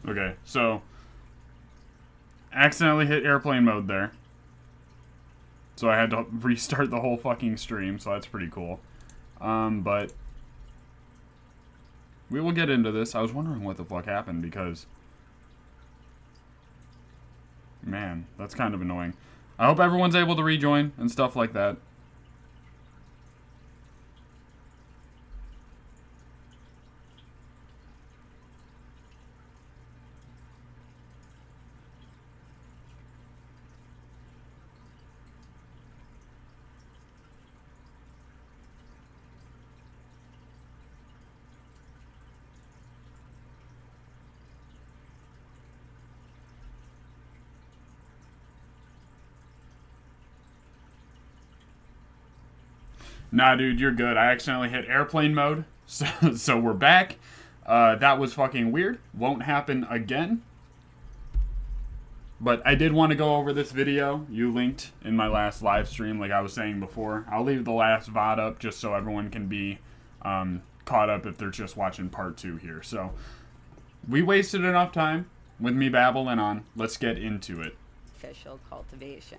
Okay, so accidentally hit airplane mode there. So I had to restart the whole fucking stream, so that's pretty cool. But we will get into this. I was wondering what the fuck happened because, man, that's kind of annoying. I hope everyone's able to rejoin and stuff like that. Nah, dude, you're good. I accidentally hit airplane mode, so we're back. That was fucking weird. Won't happen again. But I did want to go over this video you linked in my last live stream, like I was saying before. I'll leave the last VOD up just so everyone can be caught up if they're just watching part 2 here. So we wasted enough time with me babbling on. Let's get into it. Official cultivation.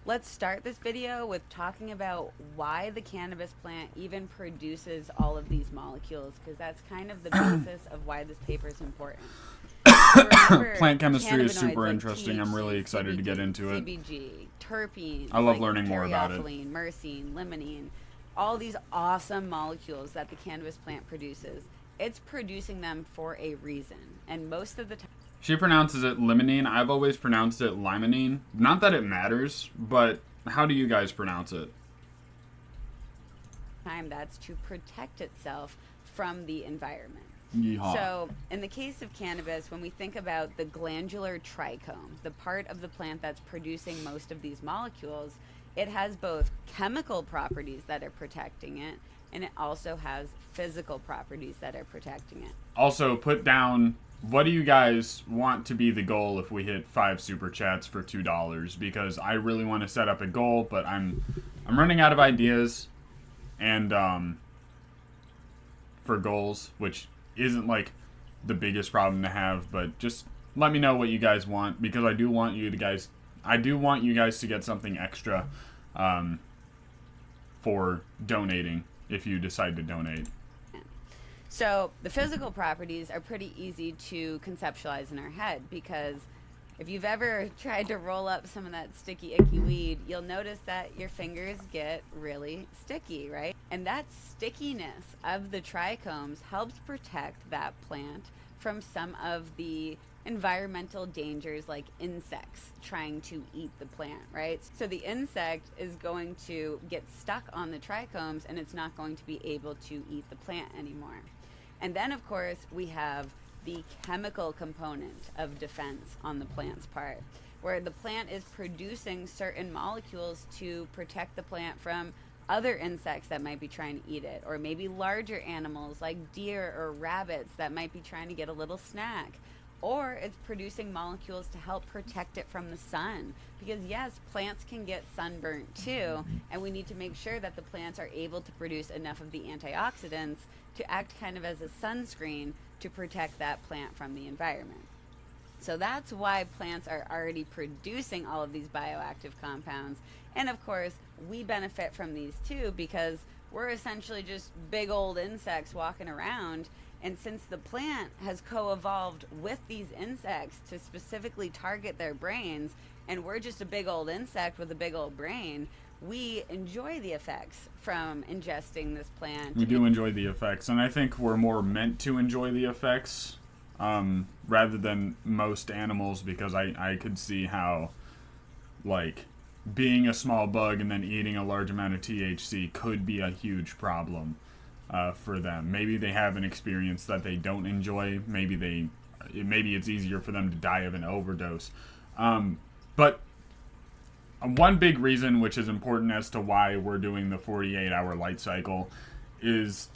Let's start this video with talking about why the cannabis plant even produces all of these molecules, because that's kind of the basis of why this paper is important. Remember, plant chemistry is super like interesting. THC, I'm really excited CBD, to get into it. CBG, terpenes. I love like learning more about it. caryophyllene, myrcene, limonene, all these awesome molecules that the cannabis plant produces. It's producing them for a reason, and most of the time. She pronounces it limonene. I've always pronounced it limonene. Not that it matters, but how do you guys pronounce it? That's to protect itself from the environment. Yeehaw. So in the case of cannabis, when we think about the glandular trichome, the part of the plant that's producing most of these molecules, it has both chemical properties that are protecting it, and it also has physical properties that are protecting it. Also, put down, what do you guys want to be the goal if we hit 5 super chats for $2? Because I really want to set up a goal, but I'm running out of ideas and for goals, which isn't like the biggest problem to have, but just let me know what you guys want, because I do want you guys to get something extra for donating if you decide to donate. So the physical properties are pretty easy to conceptualize in our head, because if you've ever tried to roll up some of that sticky, icky weed, you'll notice that your fingers get really sticky, right? And that stickiness of the trichomes helps protect that plant from some of the environmental dangers like insects trying to eat the plant, right? So the insect is going to get stuck on the trichomes and it's not going to be able to eat the plant anymore. And then, of course, we have the chemical component of defense on the plant's part, where the plant is producing certain molecules to protect the plant from other insects that might be trying to eat it, or maybe larger animals like deer or rabbits that might be trying to get a little snack. Or it's producing molecules to help protect it from the sun. Because yes, plants can get sunburnt too, and we need to make sure that the plants are able to produce enough of the antioxidants to act kind of as a sunscreen to protect that plant from the environment. So that's why plants are already producing all of these bioactive compounds. And of course, we benefit from these too, because we're essentially just big old insects walking around. And since the plant has co-evolved with these insects to specifically target their brains, and we're just a big old insect with a big old brain, we enjoy the effects from ingesting this plant. We do enjoy the effects, and I think we're more meant to enjoy the effects rather than most animals, because I could see how, like, being a small bug and then eating a large amount of THC could be a huge problem for them. Maybe they have an experience that they don't enjoy. Maybe it's easier for them to die of an overdose. But one big reason, which is important as to why we're doing the 48-hour light cycle, is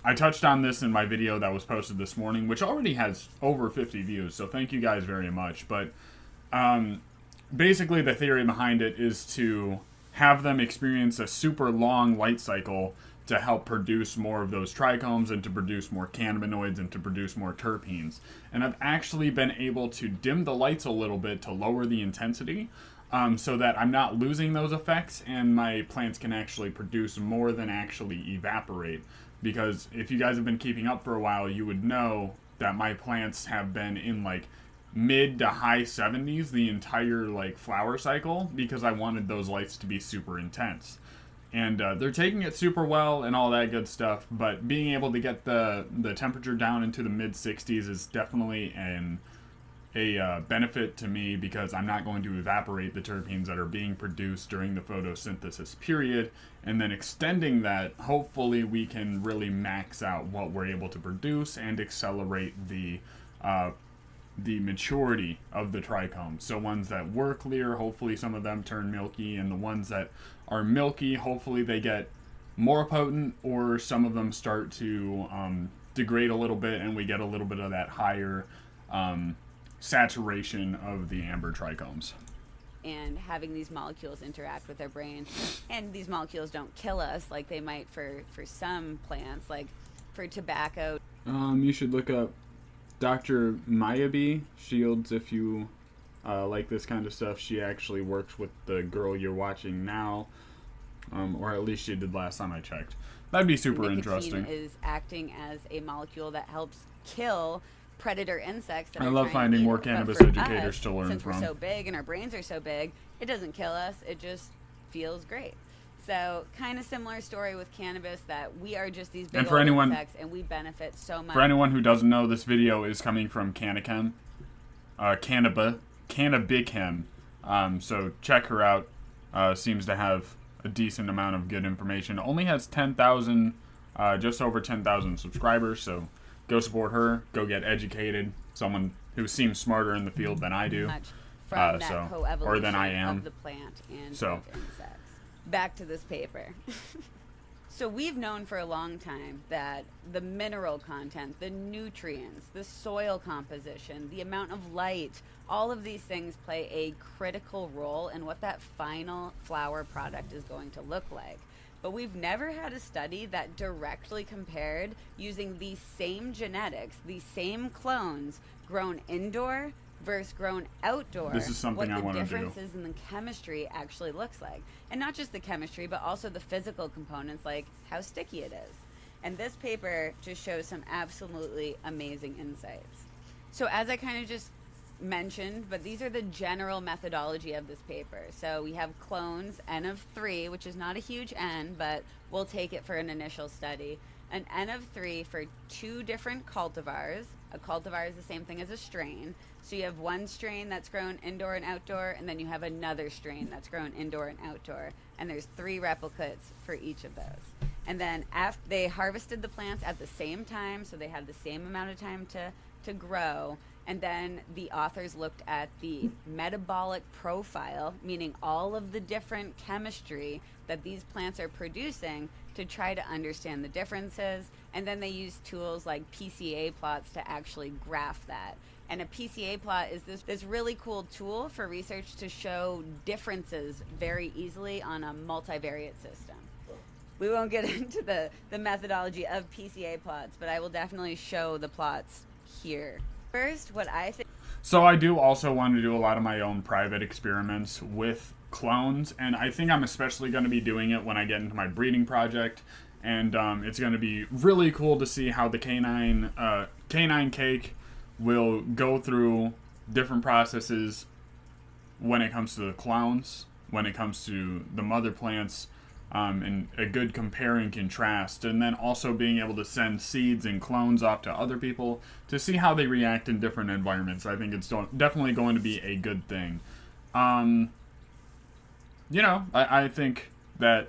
I touched on this in my video that was posted this morning, which already has over 50 views, so thank you guys very much. But basically the theory behind it is to have them experience a super long light cycle to help produce more of those trichomes and to produce more cannabinoids and to produce more terpenes. And I've actually been able to dim the lights a little bit to lower the intensity, so that I'm not losing those effects and my plants can actually produce more than actually evaporate. Because if you guys have been keeping up for a while, you would know that my plants have been in like mid to high 70s the entire like flower cycle, because I wanted those lights to be super intense. And they're taking it super well and all that good stuff, but being able to get the temperature down into the mid 60s is definitely a benefit to me, because I'm not going to evaporate the terpenes that are being produced during the photosynthesis period. And then extending that, hopefully we can really max out what we're able to produce and accelerate the maturity of the trichomes. So ones that were clear, hopefully some of them turn milky, and the ones that are milky, hopefully they get more potent, or some of them start to degrade a little bit and we get a little bit of that higher saturation of the amber trichomes. And having these molecules interact with our brain, and these molecules don't kill us like they might for some plants, like for tobacco. You should look up Dr. Mayabee Shields if you like this kind of stuff. She actually works with the girl you're watching now, or at least she did last time I checked. That'd be super Nicotine interesting. Is acting as a molecule that helps kill predator insects. That I are love trying finding to eat more us. cannabis For educators us, to learn since from. we're so big and our brains are so big, it doesn't kill us. It just feels great. So kind of similar story with cannabis, that we are just these big old insects and we benefit so much. For anyone who doesn't know, this video is coming from Canachem, Cannabichem. So check her out. Seems to have a decent amount of good information. Only has 10,000, just over 10,000 subscribers. So go support her. Go get educated. Someone who seems smarter in the field than I do. Much from that coevolution or than I am. of the plant and of insects. Back to this paper. So we've known for a long time that the mineral content, the nutrients, the soil composition, the amount of light, all of these things play a critical role in what that final flower product is going to look like. But we've never had a study that directly compared using the same genetics, the same clones grown indoor versus grown outdoor. This is something I want to do. What the differences in the chemistry actually looks like. And not just the chemistry, but also the physical components, like how sticky it is. And this paper just shows some absolutely amazing insights. So as I kind of just mentioned, but these are the general methodology of this paper. So we have clones, N of 3, which is not a huge N, but we'll take it for an initial study. An N of 3 for 2 different cultivars. A cultivar is the same thing as a strain. So you have one strain that's grown indoor and outdoor, and then you have another strain that's grown indoor and outdoor. And there's 3 replicates for each of those. And then after they harvested the plants at the same time, so they had the same amount of time to grow. And then the authors looked at the metabolic profile, meaning all of the different chemistry that these plants are producing, to try to understand the differences. And then they used tools like PCA plots to actually graph that. And a PCA plot is this really cool tool for research to show differences very easily on a multivariate system. We won't get into the methodology of PCA plots, but I will definitely show the plots here. First, what I think... So I do also want to do a lot of my own private experiments with clones, and I think I'm especially going to be doing it when I get into my breeding project, and it's going to be really cool to see how the canine cake will go through different processes when it comes to the clones, when it comes to the mother plants, and a good compare and contrast, and then also being able to send seeds and clones off to other people to see how they react in different environments. I think it's definitely going to be a good thing. I think that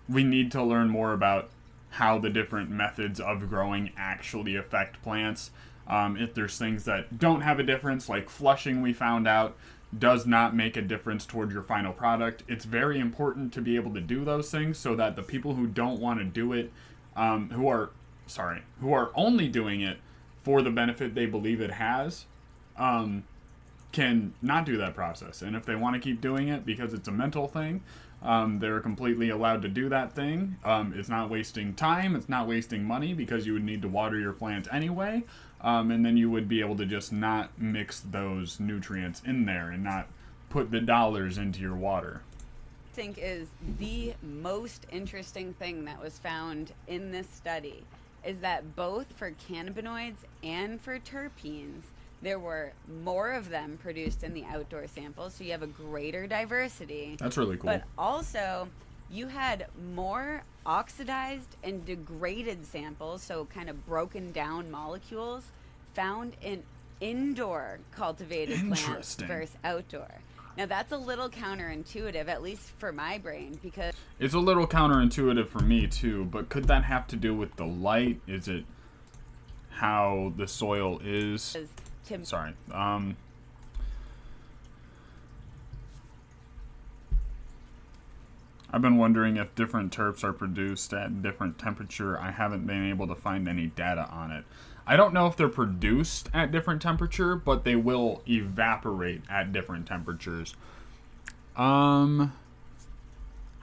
we need to learn more about how the different methods of growing actually affect plants. If there's things that don't have a difference, like flushing, we found out does not make a difference toward your final product. It's very important to be able to do those things so that the people who don't want to do it, who are only doing it for the benefit they believe it has, can not do that process. And if they want to keep doing it because it's a mental thing, They're completely allowed to do that thing. It's not wasting time. It's not wasting money because you would need to water your plants anyway. And then you would be able to just not mix those nutrients in there and not put the dollars into your water. Think is the most interesting thing that was found in this study is that both for cannabinoids and for terpenes, there were more of them produced in the outdoor samples, so you have a greater diversity. That's really cool. But also, you had more oxidized and degraded samples, so kind of broken down molecules, found in indoor cultivated plants Interesting. versus outdoor. Now, that's a little counterintuitive, at least for my brain, because It's a little counterintuitive for me too, but could that have to do with the light? Is it how the soil is? to Sorry. I've been wondering if different terps are produced at different temperature. I haven't been able to find any data on it. I don't know if they're produced at different temperature, but they will evaporate at different temperatures. How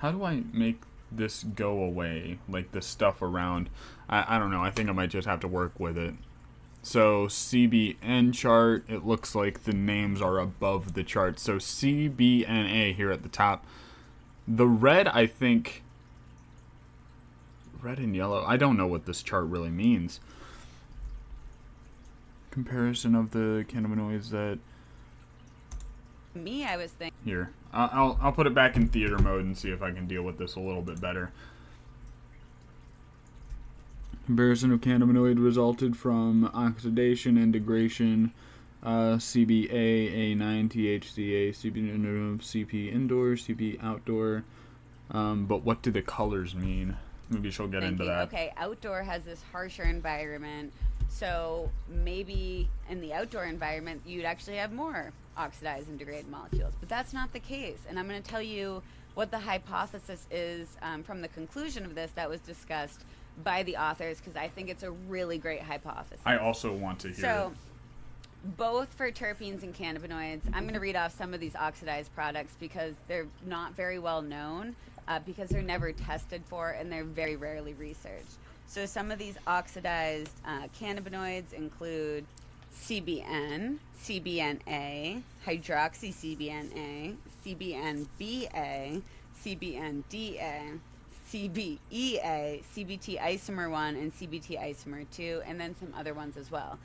do I make this go away? Like the stuff around. I don't know. I think I might just have to work with it. So CBN chart, it looks like the names are above the chart. So CBNA here at the top. The red, I think, red and yellow, I don't know what this chart really means. Comparison of the cannabinoids that me, I was thinking, here. I'll put it back in theater mode and see if I can deal with this a little bit better. Comparison of cannabinoid resulted from oxidation and degradation. CBA, A9, THCA, CP indoor, CP outdoor. But what do the colors mean? Maybe she'll get into that. okay, outdoor has this harsher environment, so maybe in the outdoor environment you'd actually have more oxidized and degraded molecules, but that's not the case. And I'm going to tell you what the hypothesis is from the conclusion of this that was discussed by the authors, because I think it's a really great hypothesis. I also want to hear So, both for terpenes and cannabinoids, I'm going to read off some of these oxidized products because they're not very well known, because they're never tested for and they're very rarely researched. So some of these oxidized cannabinoids include CBN, CBNA, hydroxy-CBNA, CBNBA, CBNDA, CBEA, CBT isomer 1, and CBT isomer 2, and then some other ones as well.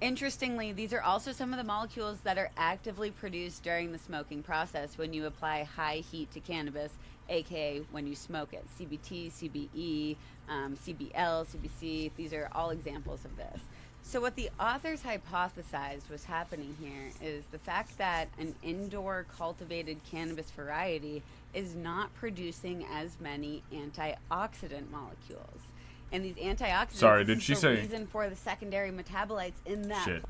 Interestingly, these are also some of the molecules that are actively produced during the smoking process when you apply high heat to cannabis, aka when you smoke it. CBT, CBE, CBL, CBC, these are all examples of this. So what the authors hypothesized was happening here is the fact that an indoor cultivated cannabis variety is not producing as many antioxidant molecules. And these antioxidants Sorry, did is she the say- reason for the secondary metabolites in that Shit.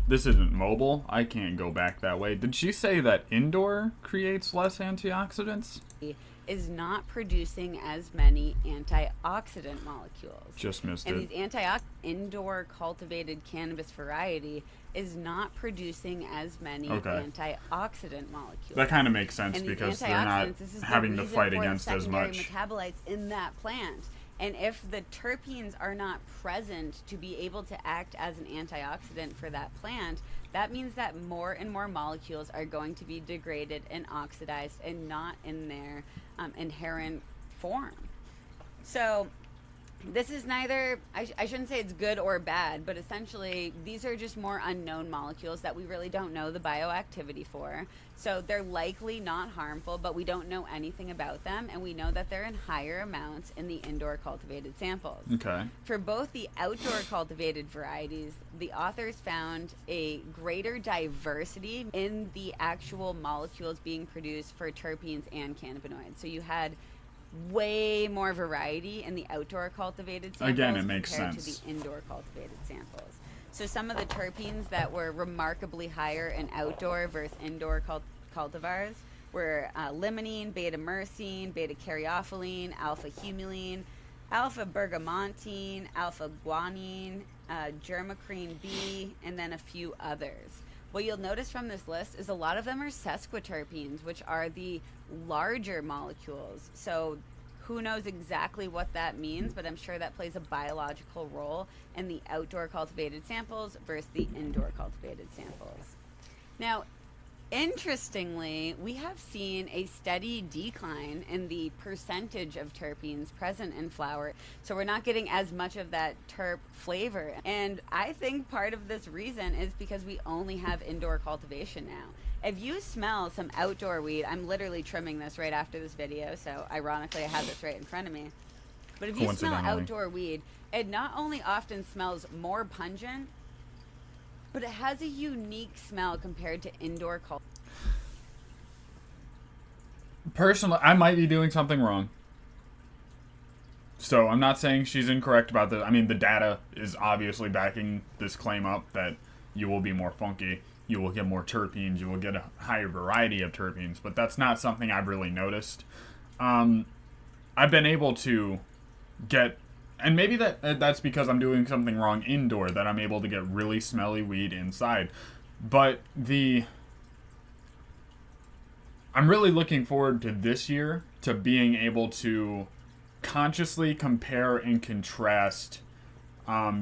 This isn't mobile. I can't go back that way. Did she say that indoor creates less antioxidants? is not producing as many antioxidant molecules. Just missed And it. these indoor cultivated cannabis variety is not producing as many Okay. antioxidant molecules. That kind of makes sense And these because they're not antioxidants, this is the having to reason fight for the against as secondary much. metabolites in that plant. And if the terpenes are not present to be able to act as an antioxidant for that plant, that means that more and more molecules are going to be degraded and oxidized and not in their inherent form. So this is neither, I shouldn't say it's good or bad, but essentially these are just more unknown molecules that we really don't know the bioactivity for. So they're likely not harmful, but we don't know anything about them, and we know that they're in higher amounts in the indoor cultivated samples. Okay. For both the outdoor cultivated varieties, the authors found a greater diversity in the actual molecules being produced for terpenes and cannabinoids. So you had way more variety in the outdoor cultivated samples Again, it makes compared sense. to the indoor cultivated samples. So some of the terpenes that were remarkably higher in outdoor versus indoor cultivars were limonene, beta-myrcene, beta-caryophyllene, alpha-humulene, alpha-bergamontine, alpha-guanine, germacrine B, and then a few others. What you'll notice from this list is a lot of them are sesquiterpenes, which are the larger molecules. So who knows exactly what that means, but I'm sure that plays a biological role in the outdoor cultivated samples versus the indoor cultivated samples. Now, interestingly, we have seen a steady decline in the percentage of terpenes present in flower. So we're not getting as much of that terp flavor. And I think part of this reason is because we only have indoor cultivation now. If you smell some outdoor weed, I'm literally trimming this right after this video, so ironically I have this right in front of me. But if you smell outdoor weed, it not only often smells more pungent, but it has a unique smell compared to indoor cultivation. Personally, I might be doing something wrong. So I'm not saying she's incorrect about this. I mean, the data is obviously backing this claim up that you will be more funky, you will get more terpenes, you will get a higher variety of terpenes, but that's not something I've really noticed. I've been able to get, and maybe that's because I'm doing something wrong indoor, that I'm able to get really smelly weed inside. But I'm really looking forward to this year to being able to consciously compare and contrast,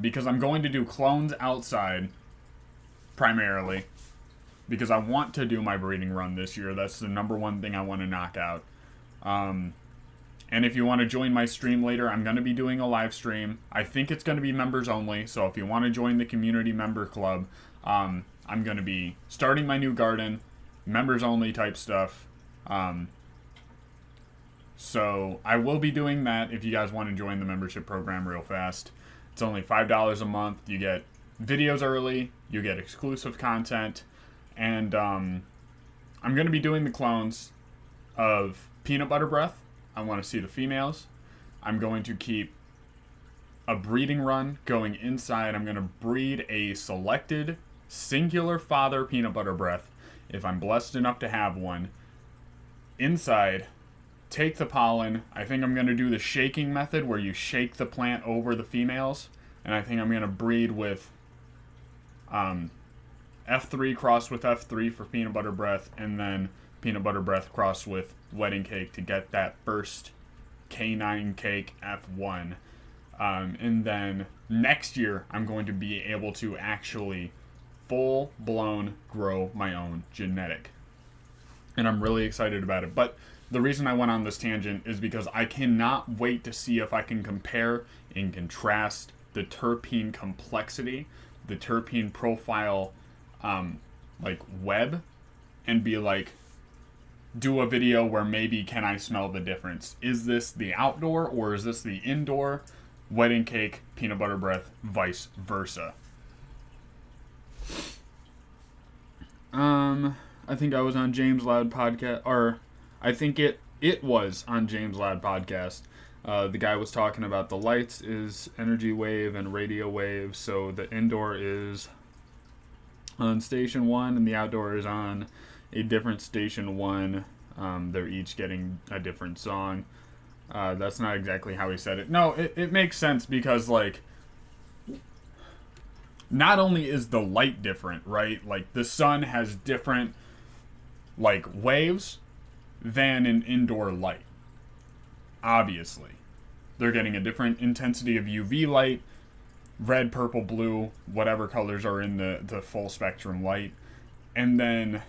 because I'm going to do clones outside primarily because I want to do my breeding run this year. That's the number one thing I want to knock out. And if you want to join my stream later, I'm going to be doing a live stream. I think it's going to be members only, so if you want to join the community member club, I'm going to be starting my new garden, members only type stuff. So I will be doing that if you guys want to join the membership program real fast. It's only $5 a month. You get videos early, you get exclusive content, and I'm going to be doing the clones of Peanut Butter Breath. I want to see the females. I'm going to keep a breeding run going inside. I'm going to breed a selected singular father Peanut Butter Breath, if I'm blessed enough to have one, inside. Take the pollen. I think I'm going to do the shaking method where you shake the plant over the females. And I think I'm going to breed with F3 crossed with F3 for Peanut Butter Breath, and then Peanut Butter Breath crossed with Wedding Cake to get that first K9 cake F1. And then next year, I'm going to be able to actually full-blown grow my own genetic. And I'm really excited about it. But the reason I went on this tangent is because I cannot wait to see if I can compare and contrast the terpene complexity, the terpene profile, web, and be like, do a video where maybe can I smell the difference? Is this the outdoor or is this the indoor? Wedding Cake, Peanut Butter Breath, vice versa. I think I was on James Loud podcast, or I think it was on James Loud podcast. The guy was talking about the lights is energy wave and radio wave, so the indoor is on station 1 and the outdoor is on a different station 1. They're each getting a different song. That's not exactly how he said it. No, it makes sense because, like, not only is the light different, right? Like, the sun has different, like, waves than an indoor light. Obviously. They're getting a different intensity of UV light, red, purple, blue, whatever colors are in the full spectrum light. And then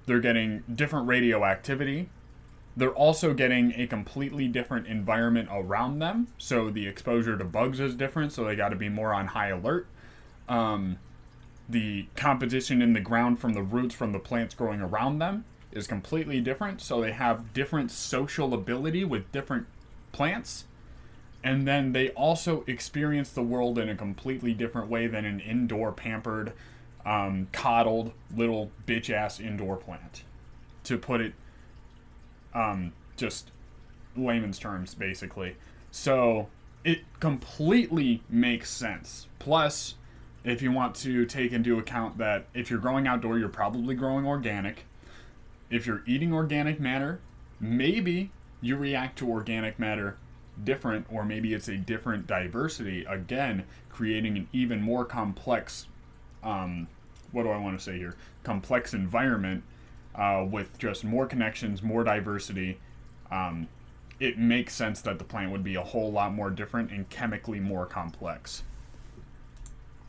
they're getting different radioactivity. They're also getting a completely different environment around them. So the exposure to bugs is different, so they got to be more on high alert. The composition in the ground from the roots from the plants growing around them is completely different. So they have different social ability with different plants. And then they also experience the world in a completely different way than an indoor pampered, coddled little bitch-ass indoor plant. To put it, just layman's terms, basically. So it completely makes sense. Plus, if you want to take into account that if you're growing outdoor, you're probably growing organic. If you're eating organic matter, maybe you react to organic matter different, or maybe it's a different diversity, again, creating an even more complex, what do I want to say here? Complex environment with just more connections, more diversity, it makes sense that the plant would be a whole lot more different and chemically more complex.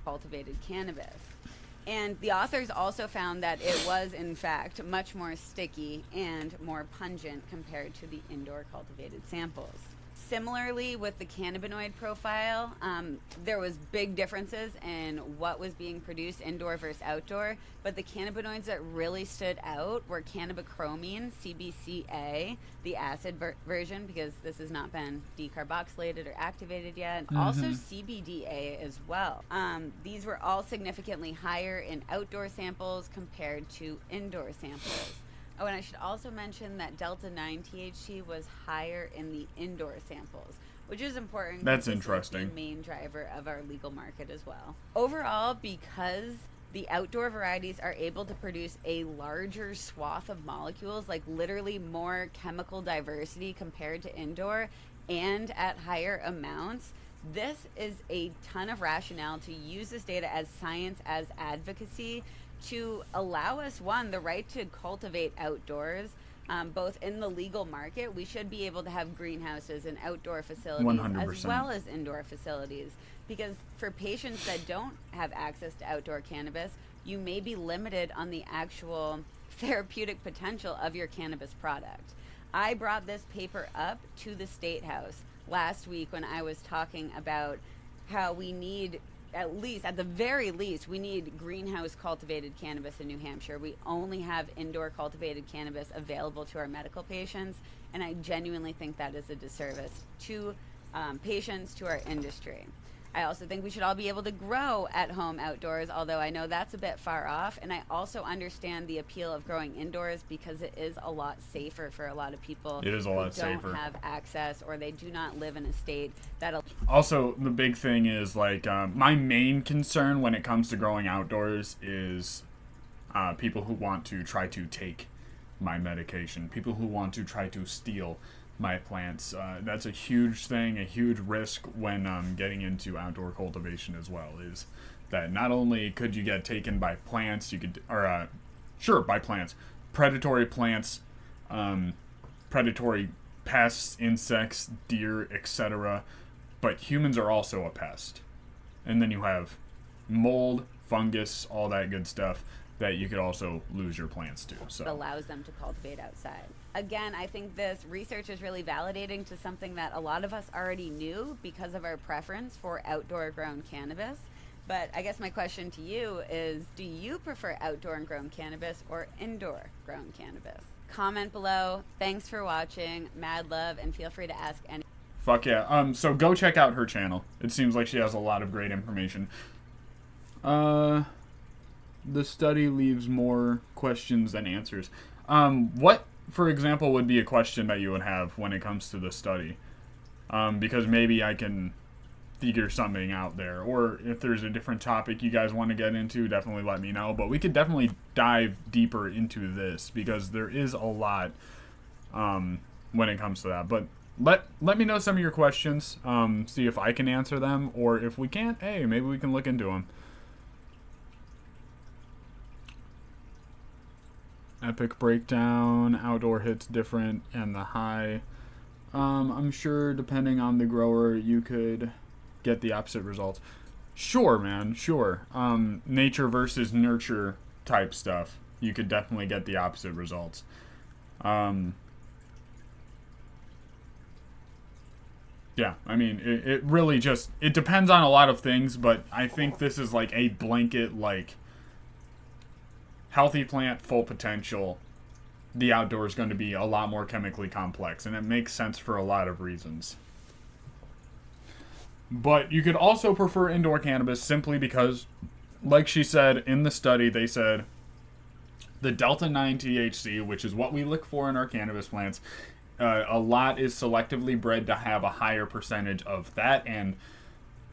Cultivated cannabis. And the authors also found that it was, in fact, much more sticky and more pungent compared to the indoor cultivated samples. Similarly, with the cannabinoid profile, there was big differences in what was being produced indoor versus outdoor, but the cannabinoids that really stood out were cannabichromene, CBCA, the acid version, because this has not been decarboxylated or activated yet, and also CBDA as well. These were all significantly higher in outdoor samples compared to indoor samples. Oh, and I should also mention that Delta-9 THC was higher in the indoor samples, which is important. That's This is interesting. the main driver of our legal market as well. Overall, because the outdoor varieties are able to produce a larger swath of molecules, like literally more chemical diversity compared to indoor, and at higher amounts, this is a ton of rationale to use this data as science, as advocacy, to allow us, one, the right to cultivate outdoors, both in the legal market. We should be able to have greenhouses and outdoor facilities 100%. as well as indoor facilities, because for patients that don't have access to outdoor cannabis, you may be limited on the actual therapeutic potential of your cannabis product. I brought this paper up to the State House last week when I was talking about how we need, at the very least, we need greenhouse cultivated cannabis in New Hampshire. We only have indoor cultivated cannabis available to our medical patients, and I genuinely think that is a disservice to patients, to our industry. I also think we should all be able to grow at home outdoors, although I know that's a bit far off. And I also understand the appeal of growing indoors because it is a lot safer for a lot of people It is a lot who safer. don't have access, or they do not live in a state that. Also, the big thing is, like, my main concern when it comes to growing outdoors is people who want to try to take my medication, people who want to try to steal my plants. That's a huge thing, a huge risk when getting into outdoor cultivation as well, is that not only could you get taken by plants, by plants, predatory plants, predatory pests, insects, deer, etc., but humans are also a pest. And then you have mold, fungus, all that good stuff that you could also lose your plants to. So allows them to cultivate outside. Again, I think this research is really validating to something that a lot of us already knew because of our preference for outdoor grown cannabis. But I guess my question to you is, do you prefer outdoor and grown cannabis or indoor grown cannabis? Comment below. Thanks for watching. Mad love, and feel free to ask any. Fuck yeah. So go check out her channel. It seems like she has a lot of great information. The study leaves more questions than answers. What, for example, would be a question that you would have when it comes to the study? Because maybe I can figure something out there. Or if there's a different topic you guys want to get into, definitely let me know. But we could definitely dive deeper into this because there is a lot when it comes to that. But let me know some of your questions. See if I can answer them. Or if we can't, hey, maybe we can look into them. Epic breakdown, outdoor hits different, and the high. I'm sure depending on the grower, you could get the opposite results. Sure, man, sure. Nature versus nurture type stuff. You could definitely get the opposite results. Yeah, I mean, it really just, it depends on a lot of things, but I think this is like a blanket, like, healthy plant, full potential. The outdoor is going to be a lot more chemically complex, and it makes sense for a lot of reasons. But you could also prefer indoor cannabis simply because, like she said in the study, they said the Delta-9 THC, which is what we look for in our cannabis plants, a lot is selectively bred to have a higher percentage of that and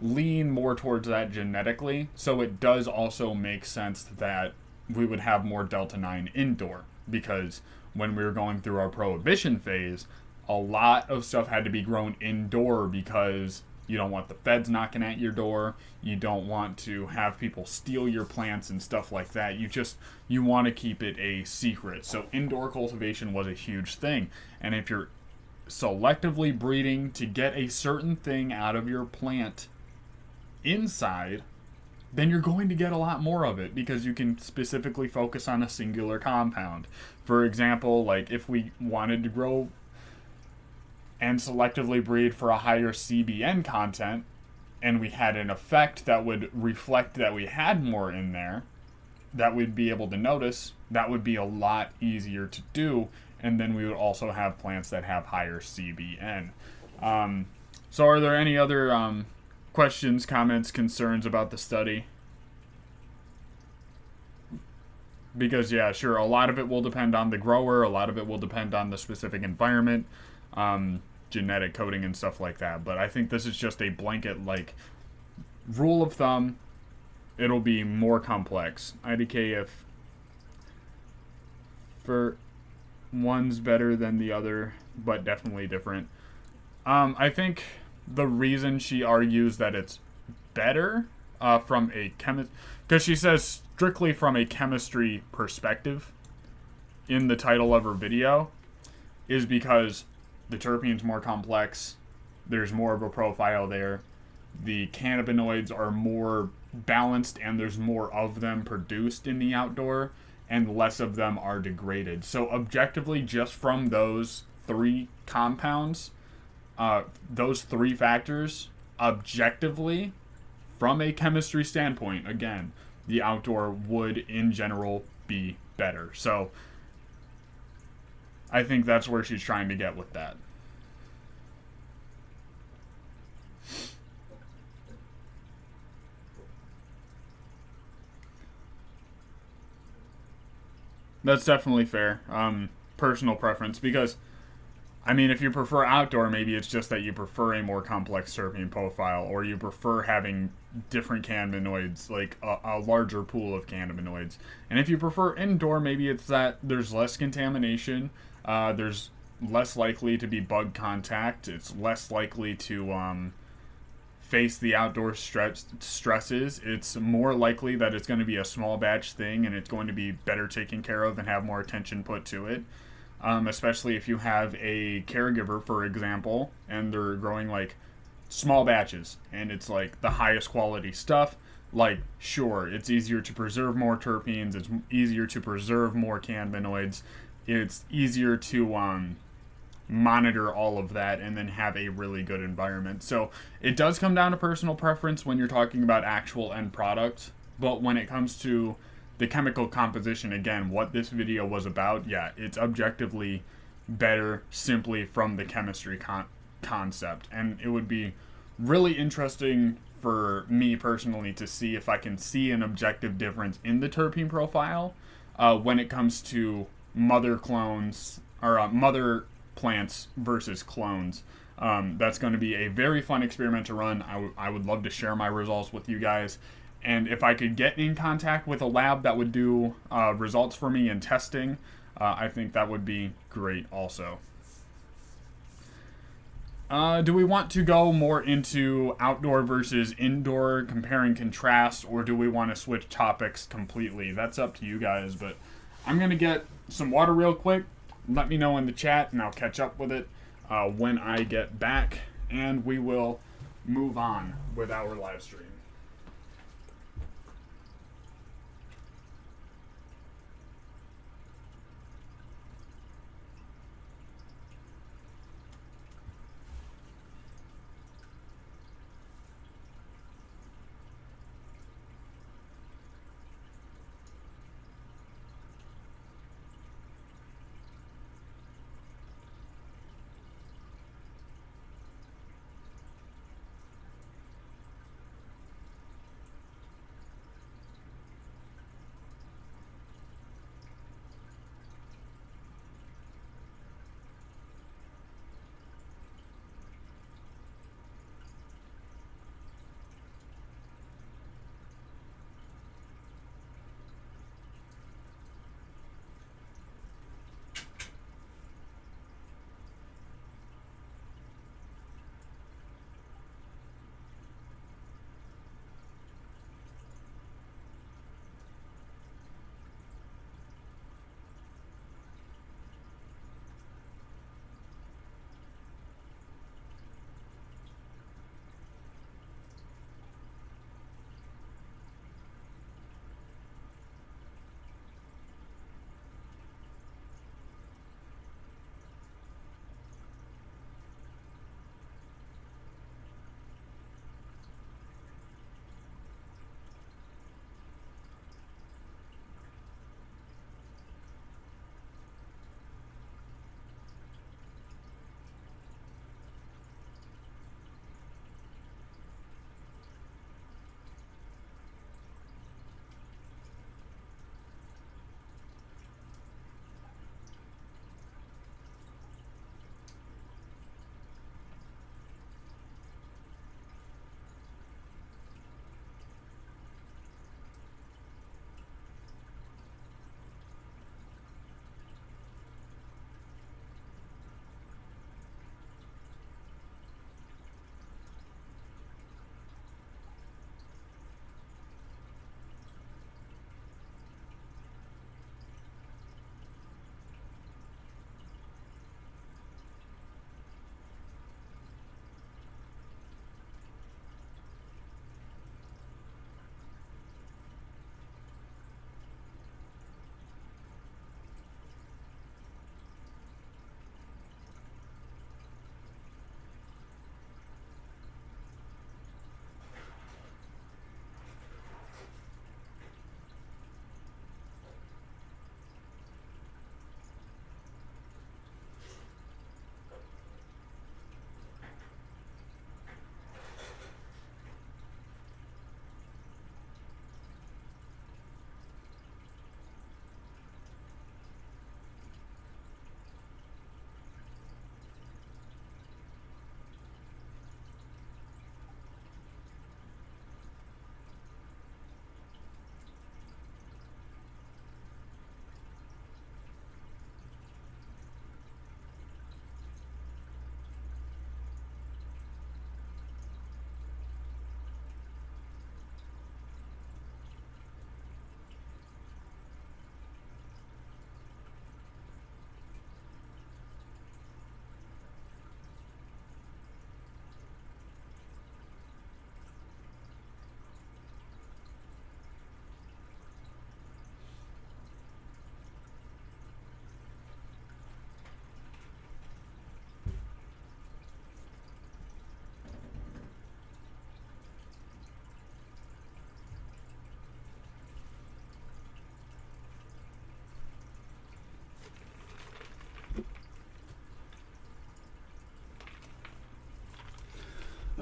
lean more towards that genetically. So it does also make sense that we would have more Delta-9 indoor, because when we were going through our prohibition phase, a lot of stuff had to be grown indoor because You don't want the feds knocking at your door. You don't want to have people steal your plants and stuff like that. You want to keep it a secret. So indoor cultivation was a huge thing. And if you're selectively breeding to get a certain thing out of your plant inside, then you're going to get a lot more of it because you can specifically focus on a singular compound. For example, like if we wanted to grow and selectively breed for a higher CBN content, and we had an effect that would reflect that we had more in there, that we'd be able to notice, that would be a lot easier to do, and then we would also have plants that have higher CBN. So are there any other questions, comments, concerns about the study? Because, yeah, sure, a lot of it will depend on the grower, a lot of it will depend on the specific environment, genetic coding and stuff like that. But I think this is just a blanket, like, rule of thumb. It'll be more complex. IDK if for one's better than the other, but definitely different. I think the reason she argues that it's better from a chemist, because she says strictly from a chemistry perspective in the title of her video, is because the terpene's more complex, there's more of a profile there, the cannabinoids are more balanced, and there's more of them produced in the outdoor, and less of them are degraded. So objectively, just from those three compounds, those three factors, objectively, from a chemistry standpoint, again, the outdoor would in general be better. So I think that's where she's trying to get with that. That's definitely fair. Personal preference, because I mean, if you prefer outdoor, maybe it's just that you prefer a more complex terpene profile, or you prefer having different cannabinoids, like a larger pool of cannabinoids. And if you prefer indoor, maybe it's that there's less contamination, there's less likely to be bug contact, it's less likely to face the outdoor stresses. It's more likely that it's going to be a small batch thing, and it's going to be better taken care of and have more attention put to it. Especially if you have a caregiver, for example, and they're growing like small batches and it's like the highest quality stuff. Like, sure, it's easier to preserve more terpenes, it's easier to preserve more cannabinoids, it's easier to monitor all of that and then have a really good environment. So it does come down to personal preference when you're talking about actual end product, but when it comes to the chemical composition, again, what this video was about, yeah, it's objectively better simply from the chemistry concept. And it would be really interesting for me personally to see if I can see an objective difference in the terpene profile when it comes to mother clones, or mother plants versus clones. That's going to be a very fun experiment to run. I would love to share my results with you guys. And if I could get in contact with a lab that would do results for me in testing, I think that would be great also. Do we want to go more into outdoor versus indoor, compare and contrast, or do we want to switch topics completely? That's up to you guys, but I'm going to get some water real quick. Let me know in the chat, and I'll catch up with it when I get back, and we will move on with our live stream.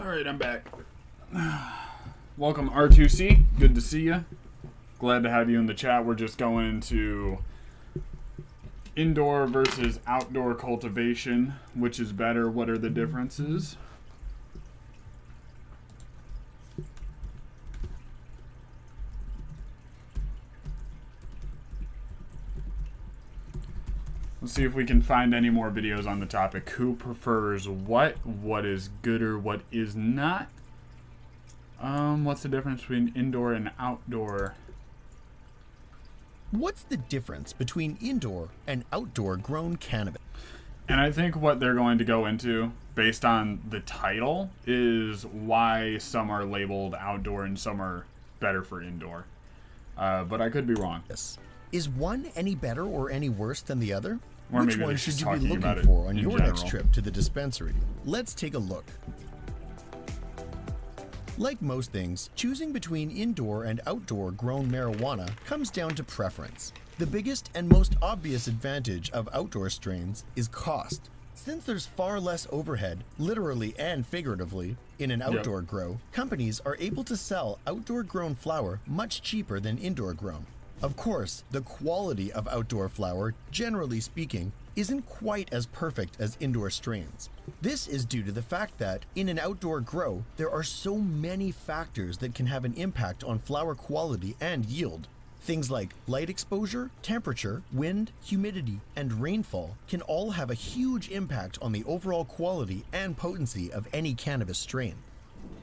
Alright, I'm back. Welcome, R2C. Good to see you. Glad to have you in the chat. We're just going into indoor versus outdoor cultivation. Which is better? What are the differences? Let's see if we can find any more videos on the topic. Who prefers what? What is good or what is not? What's the difference between indoor and outdoor? What's the difference between indoor and outdoor grown cannabis? And I think what they're going to go into, based on the title, is why some are labeled outdoor and some are better for indoor. But I could be wrong. Is one any better or any worse than the other? Or Which maybe one they're should just you be talking about looking it for on in your general. next trip to the dispensary? Let's take a look. Like most things, choosing between indoor and outdoor grown marijuana comes down to preference. The biggest and most obvious advantage of outdoor strains is cost. Since there's far less overhead, literally and figuratively, in an outdoor grow, companies are able to sell outdoor grown flower much cheaper than indoor grown. Of course, the quality of outdoor flower, generally speaking, isn't quite as perfect as indoor strains. This is due to the fact that, in an outdoor grow, there are so many factors that can have an impact on flower quality and yield. Things like light exposure, temperature, wind, humidity, and rainfall can all have a huge impact on the overall quality and potency of any cannabis strain.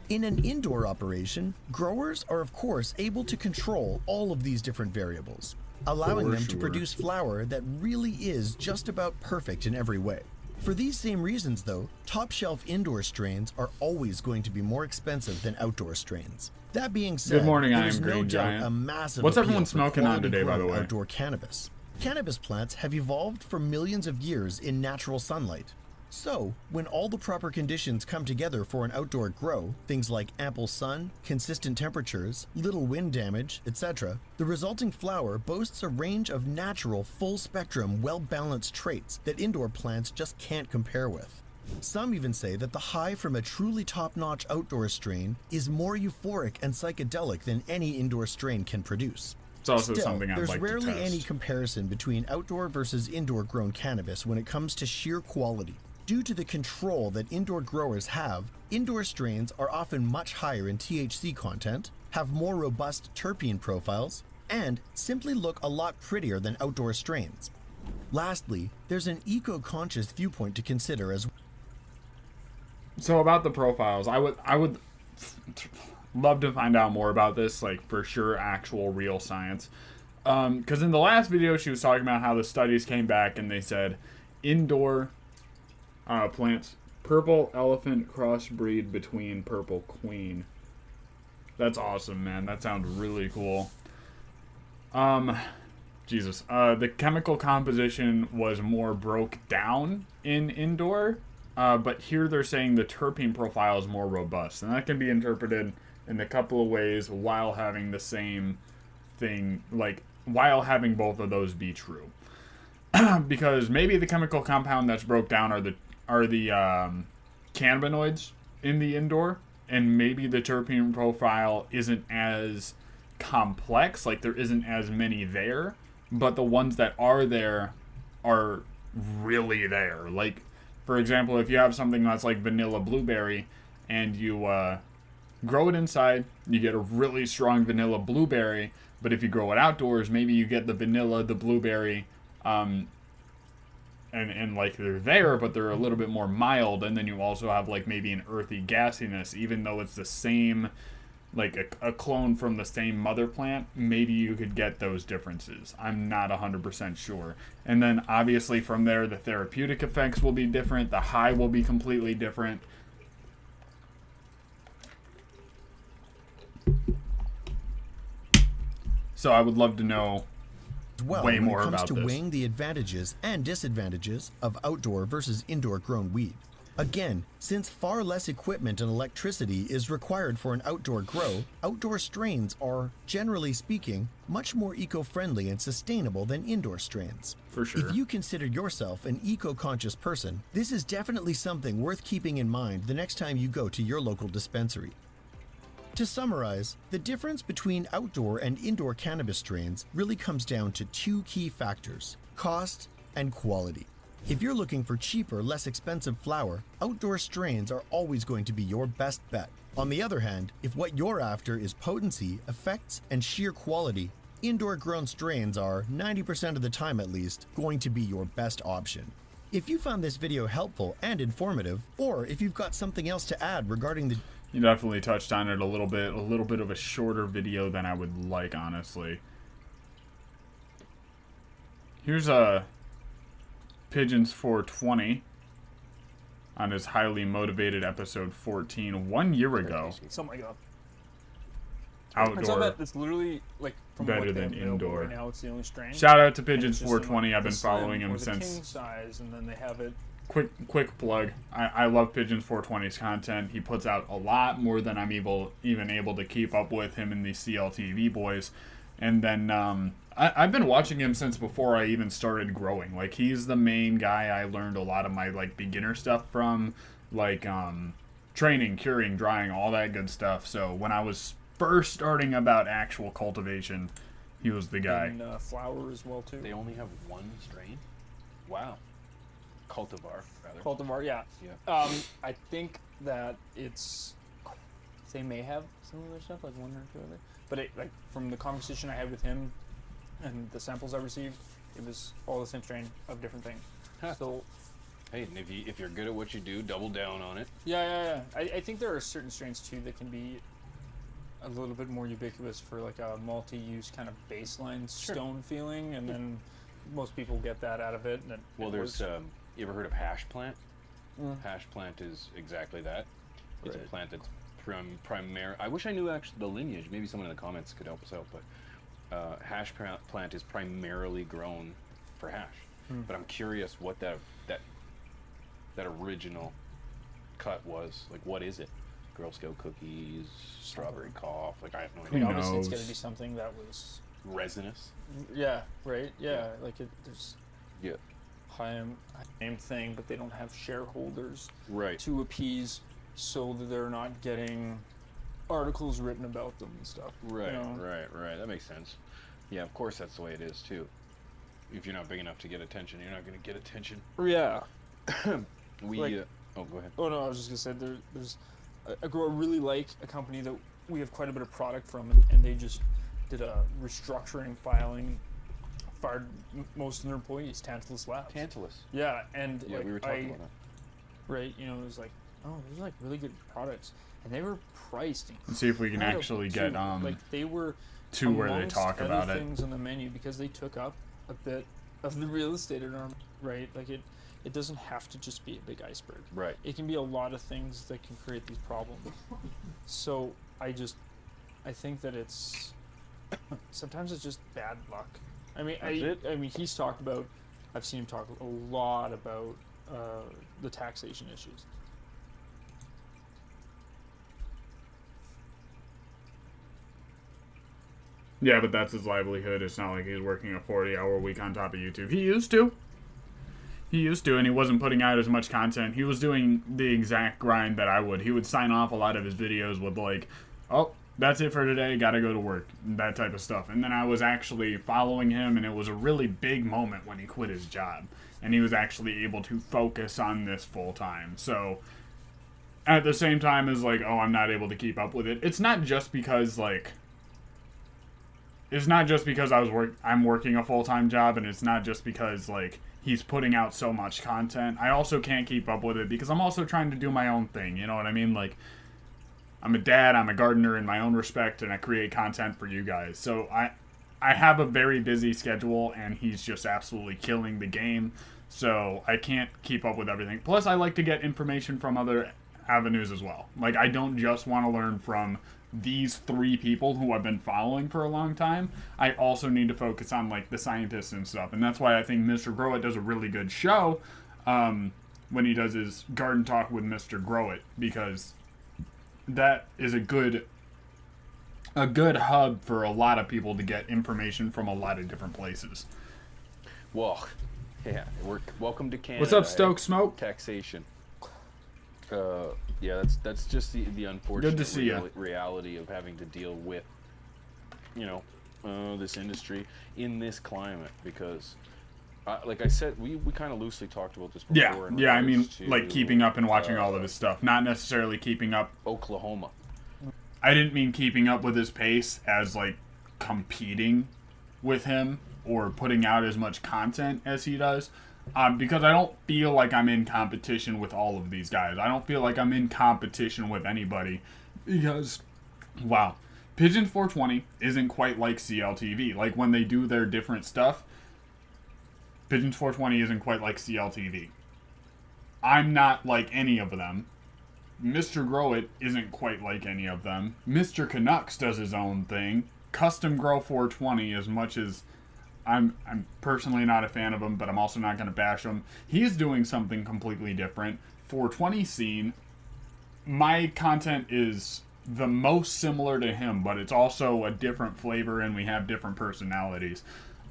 In an indoor operation, growers are of course able to control all of these different variables, allowing them to produce flower that really is just about perfect in every way. For these same reasons though, top-shelf indoor strains are always going to be more expensive than outdoor strains. That being said, Good morning, I there's am no Green doubt Giant. a massive What's appeal everyone for smoking on quality today, by the grown way? outdoor cannabis. Cannabis plants have evolved for millions of years in natural sunlight. So, when all the proper conditions come together for an outdoor grow, things like ample sun, consistent temperatures, little wind damage, etc., the resulting flower boasts a range of natural, full-spectrum, well-balanced traits that indoor plants just can't compare with. Some even say that the high from a truly top-notch outdoor strain is more euphoric and psychedelic than any indoor strain can produce. It's also Still, something I'd there's like to rarely test. any comparison between outdoor versus indoor grown cannabis when it comes to sheer quality. Due to the control that indoor growers have, indoor strains are often much higher in THC content, have more robust terpene profiles, and simply look a lot prettier than outdoor strains. Lastly, there's an eco-conscious viewpoint to consider as well. So about the profiles, I would love to find out more about this, like for sure, actual real science. Because in the last video, she was talking about how the studies came back and they said indoor plants, purple elephant crossbreed between purple queen. That's awesome, man. That sounds really cool. Jesus. The chemical composition was more broke down in indoor. But here they're saying the terpene profile is more robust. And that can be interpreted in a couple of ways while having the same thing, like while having both of those be true. Because maybe the chemical compound that's broke down are the cannabinoids in the indoor, and maybe the terpene profile isn't as complex, like there isn't as many there, but the ones that are there are really there. Like, for example, if you have something that's like vanilla blueberry and you grow it inside, you get a really strong vanilla blueberry, but if you grow it outdoors, maybe you get the vanilla, the blueberry, and like they're there, but they're a little bit more mild, and then you also have like maybe an earthy gassiness, even though it's the same, like a clone from the same mother plant, maybe you could get those differences. I'm not 100% sure. And then obviously from there, the therapeutic effects will be different, the high will be completely different. So I would love to know way more about when it comes to this. weighing the advantages and disadvantages of outdoor versus indoor grown weed. Again, since far less equipment and electricity is required for an outdoor grow, outdoor strains are, generally speaking, much more eco-friendly and sustainable than indoor strains. For sure. If you consider yourself an eco-conscious person, this is definitely something worth keeping in mind the next time you go to your local dispensary. To summarize, the difference between outdoor and indoor cannabis strains really comes down to two key factors: cost and quality. If you're looking for cheaper, less expensive flower, outdoor strains are always going to be your best bet. On the other hand, if what you're after is potency, effects, and sheer quality, indoor grown strains are, 90% of the time at least, going to be your best option. If you found this video helpful and informative, or if you've got something else to add regarding the You definitely touched on it a little bit of a shorter video than I would like, honestly. Here's a Pigeons 420 on his highly motivated episode 14 1 year ago. Oh my god. I saw Outdoor. that it's literally like from Better what they than have available indoor. Right now, it's the only strain. Shout out to And Pigeons it's just in, 420. I've the been slim following him or the king since. size, and then they have it. Quick plug. I love Pigeons 420's content. He puts out a lot more than I'm even able to keep up with, him and the CLTV boys. And then I've been watching him since before I even started growing. Like, he's the main guy I learned a lot of my like beginner stuff from, like training, curing, drying, all that good stuff. So when I was first starting about actual cultivation, he was the guy. And flower as well too. They only have one strain? Wow. Cultivar, rather. Cultivar, yeah. Yeah. I think that it's. They may have some other stuff, like one or two other. But it, like from the conversation I had with him, and the samples I received, it was all the same strain of different things. Huh. So Hey, and if you're good at what you do, double down on it. yeah. I think there are certain strains too that can be a little bit more ubiquitous for like a multi-use kind of baseline stone feeling, and then most people get that out of it. And Well, there's you ever heard of hash plant? Mm. Hash plant is exactly that. It's Right. a plant that's primary. I wish I knew actually the lineage. Maybe someone in the comments could help us out. But hash plant is primarily grown for hash. Mm. But I'm curious what that original cut was. Like, what is it? Girl Scout cookies, strawberry cough. Like, I have no I mean, idea. obviously it's knows? going to be something that was. Resinous. Yeah. Right. Yeah. Like there's Yeah. high name thing, but they don't have shareholders Right. to appease, so that they're not getting articles written about them and stuff. Right, you know? right. That makes sense. Yeah, of course that's the way it is too. If you're not big enough to get attention, you're not going to get attention. Yeah. We, Like- oh, go ahead. Oh no, I was just gonna say there's a girl I really like, a company that we have quite a bit of product from, and they just did a restructuring filing, fired most of their employees, Tantalus Labs. Tantalus. Yeah, and Yeah, like, we were talking about that. right, you know, it was like, oh, these are like really good products, and they were priced Let's see if we can incredibly, actually too. get like they were to where they amongst talk other about it. things on the menu because they took up a bit of the real estate environment, right? Like it doesn't have to just be a big iceberg. Right. It can be a lot of things that can create these problems. So I think that it's sometimes it's just bad luck. I mean, I mean, he's talked about. I've seen him talk a lot about the taxation issues. Yeah, but that's his livelihood. It's not like he's working a 40-hour week on top of YouTube. He used to. And he wasn't putting out as much content. He was doing the exact grind that I would. He would sign off a lot of his videos with like, oh, that's it for today, gotta go to work, that type of stuff. And then I was actually following him, and it was a really big moment when he quit his job. And he was actually able to focus on this full-time. So, at the same time as like, oh, I'm not able to keep up with it, it's not just because like... It's not just because I'm working a full-time job, and it's not just because like he's putting out so much content. I also can't keep up with it because I'm also trying to do my own thing. You know what I mean? Like, I'm a dad, I'm a gardener in my own respect, and I create content for you guys. So I have a very busy schedule, and he's just absolutely killing the game. So I can't keep up with everything. Plus, I like to get information from other avenues as well. Like, I don't just want to learn from these 3 people who I've been following for a long time. I also need to focus on like the scientists and stuff, and that's why I think Mr. Grow It does a really good show, when he does his garden talk with Mr. Grow It, because that is a good hub for a lot of people to get information from a lot of different places. Well, yeah, welcome to Canada. What's up, Stoke Smoke? Taxation. Yeah, that's just the unfortunate Good to see ya. reality of having to deal with, this industry in this climate, because, like I said, we kind of loosely talked about this before. Yeah, I mean, regards to, like keeping up and watching all of his stuff, not necessarily keeping up. Oklahoma. I didn't mean keeping up with his pace as like competing with him or putting out as much content as he does, because I don't feel like I'm in competition with all of these guys. I don't feel like I'm in competition with anybody, because, wow, Pigeon 420 isn't quite like CLTV. Like when they do their different stuff, Pigeon 420 isn't quite like CLTV. I'm not like any of them. Mr. Grow It isn't quite like any of them. Mr. Canucks does his own thing. Custom Grow 420, as much as I'm personally not a fan of him, but I'm also not going to bash him. He's doing something completely different. 420 scene, my content is the most similar to him, but it's also a different flavor and we have different personalities.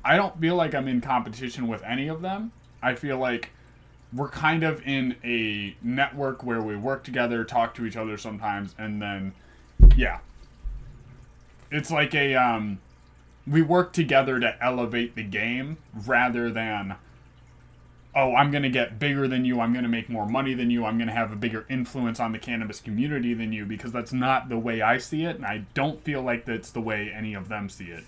I don't feel like I'm in competition with any of them. I feel like we're kind of in a network where we work together, talk to each other sometimes, and then, yeah. It's like we work together to elevate the game rather than, oh, I'm going to get bigger than you, I'm going to make more money than you, I'm going to have a bigger influence on the cannabis community than you, because that's not the way I see it, and I don't feel like that's the way any of them see it.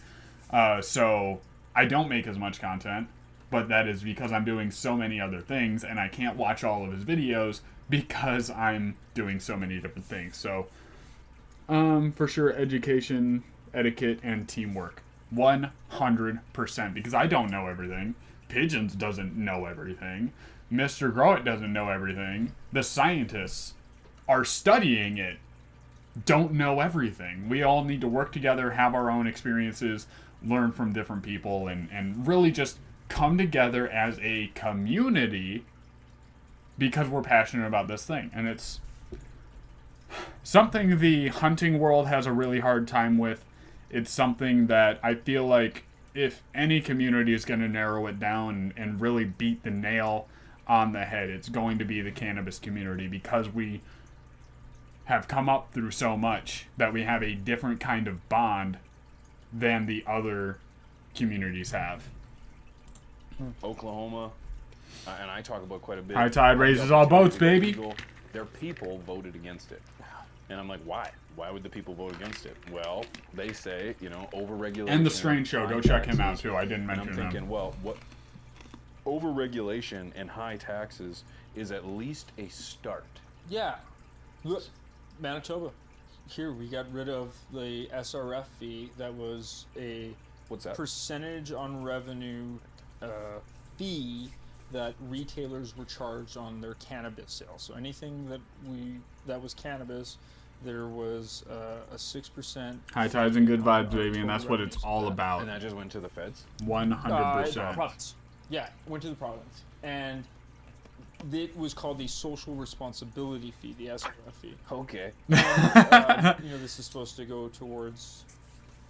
So I don't make as much content, but that is because I'm doing so many other things, and I can't watch all of his videos because I'm doing so many different things. So, for sure, education, etiquette, and teamwork. 100%, because I don't know everything. Pigeons doesn't know everything. Mr. Grow It doesn't know everything. The scientists are studying it don't know everything. We all need to work together, have our own experiences, learn from different people, and really just come together as a community because we're passionate about this thing. And it's something the hunting world has a really hard time with. It's something that I feel like if any community is going to narrow it down and really beat the nail on the head, it's going to be the cannabis community, because we have come up through so much that we have a different kind of bond than the other communities have. Oklahoma, and I talk about quite a bit. High tide raises all boats, baby. Their people voted against it. And I'm like, why? Why would the people vote against it? Well, they say, overregulation. And the Strange Show, go check him out taxes. too. I didn't mention And I'm thinking, him. well, what overregulation and high taxes is at least a start. Yeah. Look, Manitoba. Here, we got rid of the SRF fee that was a What's that? percentage on revenue fee that retailers were charged on their cannabis sales. So anything that was cannabis, there was a 6%. High tides and good on, vibes, baby, and total that's what it's revenues. all about. And that just went to the feds? 100%. Province. Yeah, went to the province. And it was called the social responsibility fee, the SRF fee. Okay. And, this is supposed to go towards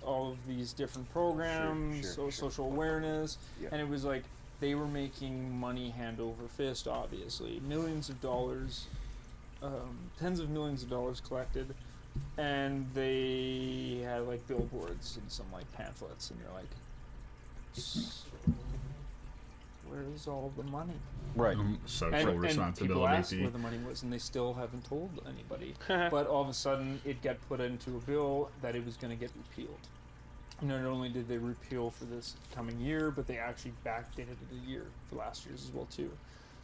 all of these different programs, Sure. social awareness, Yeah. and it was like they were making money hand over fist, obviously. Millions of dollars, tens of millions of dollars collected, and they had like billboards and some like pamphlets, and you're like, so, where's all the money? Right. Social And people responsibility asked fee. where the money was, and they still haven't told anybody. But all of a sudden, it got put into a bill that it was going to get repealed. Not only did they repeal for this coming year, but they actually backdated the year for last year's as well too.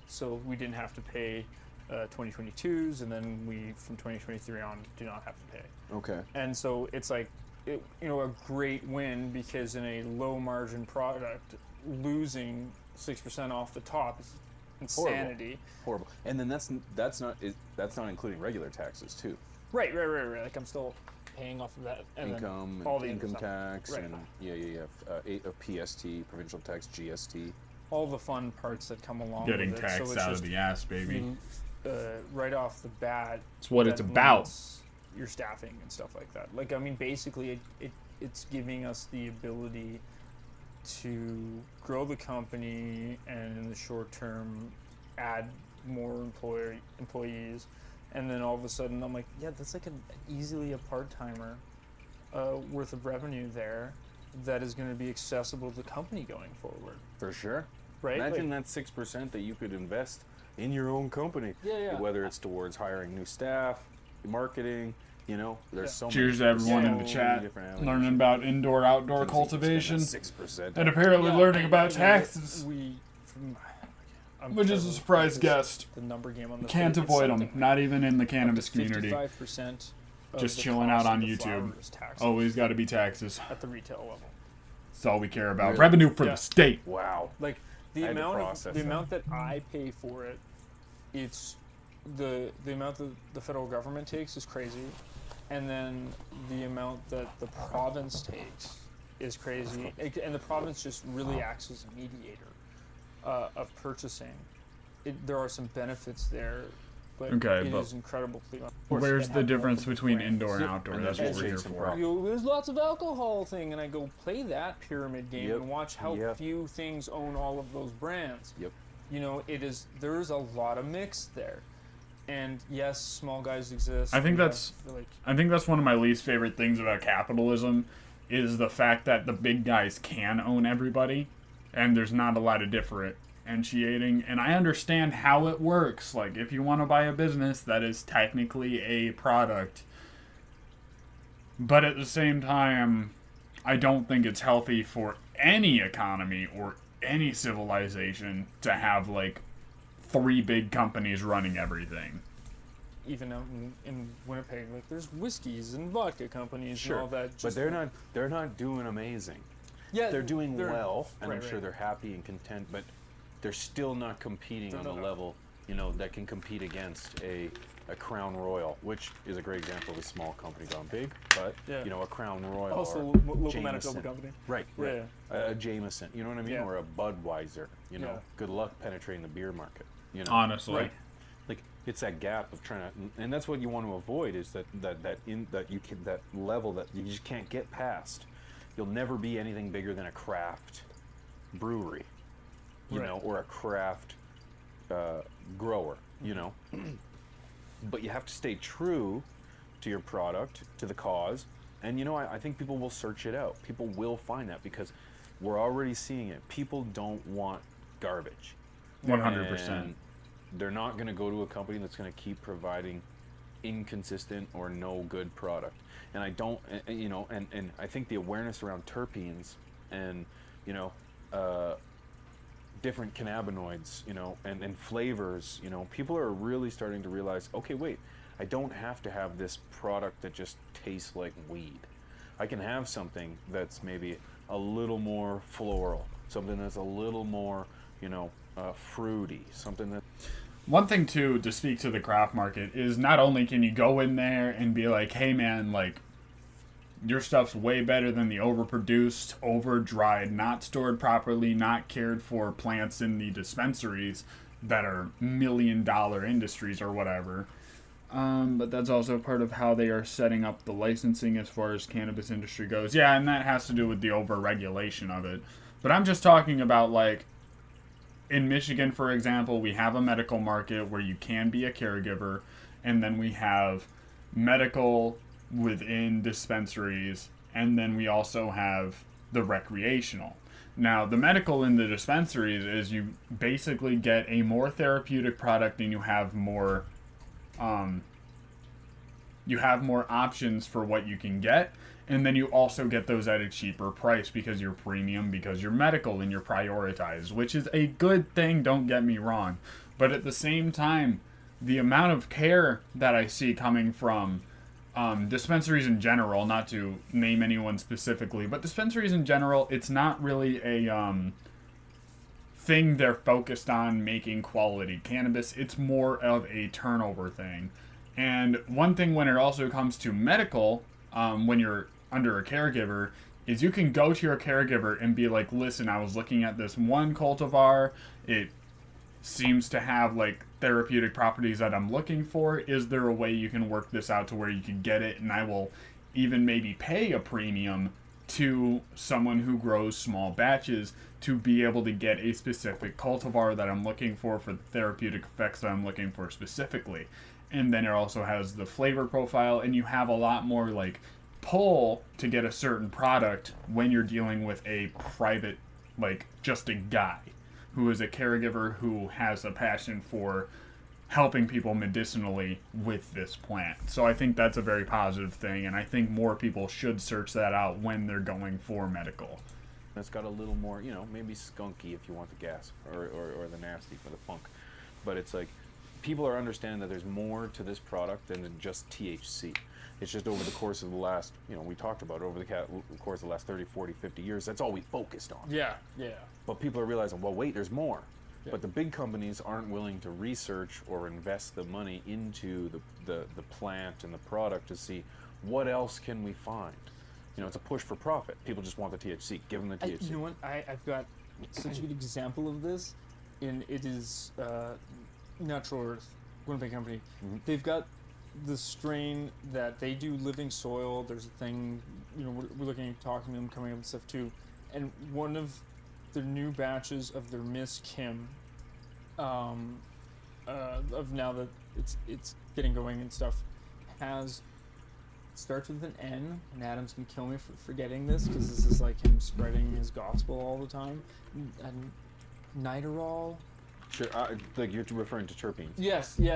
So we didn't have to pay 2022s, and then we from 2023 on do not have to pay. Okay. And so it's like, a great win, because in a low margin product, losing 6% off the top is insanity. Horrible. And then that's not including regular taxes too. Right. Like I'm still paying off of that, and Income, then all the income other stuff. tax, Right. and a PST, provincial tax, GST. all the fun parts that come along Getting with it. taxed so it's out just of the ass, baby. right off the bat. It's what that it's about. limits your staffing and stuff like that. Like, I mean, basically, it's giving us the ability to grow the company and in the short term add more employees, and then all of a sudden I'm like, yeah, that's like easily a part-timer worth of revenue there that is going to be accessible to the company going forward, For sure. right? Imagine Like, that 6% that you could invest in your own company. Yeah. Whether it's towards hiring new staff, marketing, you know, there's so Cheers to many, everyone in the so chat, many different avenues. learning about indoor-outdoor Things you can spend cultivation, that 6% and on. apparently Yeah, learning and, about you know, taxes, I'm which is a terrible surprise with guest. the number game on this. Can't but it's avoid them, something not even in the like cannabis up to community. 55% of Just the chilling out cost on of the YouTube. flower is taxed Always got to be taxes. at the retail level. That's all we care about. Really? Revenue for Yeah. the state. Wow. Like I the had to amount process of the that. amount that I pay for it, it's the amount that the federal government takes is crazy, and then the amount that the province takes is crazy. And the province just really acts as a mediator of purchasing. There are some benefits there, but Okay, it but is incredible. To, of course, Where's they the have difference multiple between brands. indoor and Yep, outdoor? and That's then what we're here Jason for. Brown. There's lots of alcohol thing, and I go play that pyramid game Yep. and watch how Yep. few things own all of those brands. Yep. You know, there's a lot of mix there, and yes, small guys exist. I think We that's- have, like, I think that's one of my least favorite things about capitalism is the fact that the big guys can own everybody and there's not a lot of differentiating. And I understand how it works. Like, if you want to buy a business that is technically a product, but at the same time, I don't think it's healthy for any economy or any civilization to have like 3 big companies running everything. even out in Winnipeg, like there's whiskeys and vodka companies Sure, and all that. but just they're not doing amazing. yeah, They're doing well, and I'm right, sure right. they're happy and content, but they're still not competing on the No. level, you know, that can compete against a Crown Royal, which is a great example of a small company gone big, but Yeah. you know, a Crown Royal Also, or local Jameson. Manitoba company. Right, Yeah, right. A Jameson, you know what I mean, Yeah. or a Budweiser. You know, Yeah. good luck penetrating the beer market. You know, Honestly. Right. Like it's that gap of trying to, and that's what you want to avoid is that level that you just can't get past. You'll never be anything bigger than a craft brewery, you Right. know, or a craft grower, you know. But you have to stay true to your product, to the cause, and you know, I think people will search it out. People will find that because we're already seeing it. People don't want garbage. 100%. And they're not going to go to a company that's going to keep providing inconsistent or no good product. And I don't, you know, and I think the awareness around terpenes and, you know, different cannabinoids, you know, and flavors, you know, people are really starting to realize, okay, wait, I don't have to have this product that just tastes like weed. I can have something that's maybe a little more floral, something that's a little more, you know, fruity, something that. One thing too, to speak to the craft market, is not only can you go in there and be like, hey man, like, your stuff's way better than the overproduced, over-dried, not stored properly, not cared for plants in the dispensaries that are million-dollar industries or whatever. But that's also part of how they are setting up the licensing as far as cannabis industry goes. Yeah, and that has to do with the over-regulation of it. But I'm just talking about, like, in Michigan, for example, we have a medical market where you can be a caregiver, and then we have medical within dispensaries, and then we also have the recreational. Now, the medical in the dispensaries is you basically get a more therapeutic product and you have more options for what you can get, and then you also get those at a cheaper price because you're premium, because you're medical and you're prioritized, which is a good thing, don't get me wrong. But at the same time, the amount of care that I see coming from dispensaries in general, not to name anyone specifically, but dispensaries in general, it's not really a thing they're focused on making quality cannabis. It's more of a turnover thing. And one thing when it also comes to medical, when you're under a caregiver, is you can go to your caregiver and be like, listen, I was looking at this one cultivar. It seems to have like therapeutic properties that I'm looking for. Is there a way you can work this out to where you can get it, and I will even maybe pay a premium to someone who grows small batches to be able to get a specific cultivar that I'm looking for the therapeutic effects that I'm looking for specifically. And then it also has the flavor profile, and you have a lot more like pull to get a certain product when you're dealing with a private, like just a guy who is a caregiver who has a passion for helping people medicinally with this plant. So I think that's a very positive thing, and I think more people should search that out when they're going for medical. It's got a little more, maybe skunky if you want the gas, or the nasty for the funk. But it's like, people are understanding that there's more to this product than just THC. It's just over the course of the last, we talked about over the course of the last 30, 40, 50 years, that's all we focused on. Yeah. But people are realizing, well, wait, there's more. Yeah. But the big companies aren't willing to research or invest the money into the plant and the product to see what else can we find. It's a push for profit. People just want the THC. Give them the THC. You know what? I've got such a good example of this, and it is Natural Earth, Winnipeg company. Mm-hmm. They've got the strain that they do living soil. There's a thing, we're looking at talking to them, coming up with stuff too. And one of the new batches of their Miss Kim, of now that it's getting going and stuff, starts with an N, and Adams can kill me for forgetting this because this is like him spreading his gospel all the time. And Nitorol. Sure, like you're referring to terpenes. Yes, and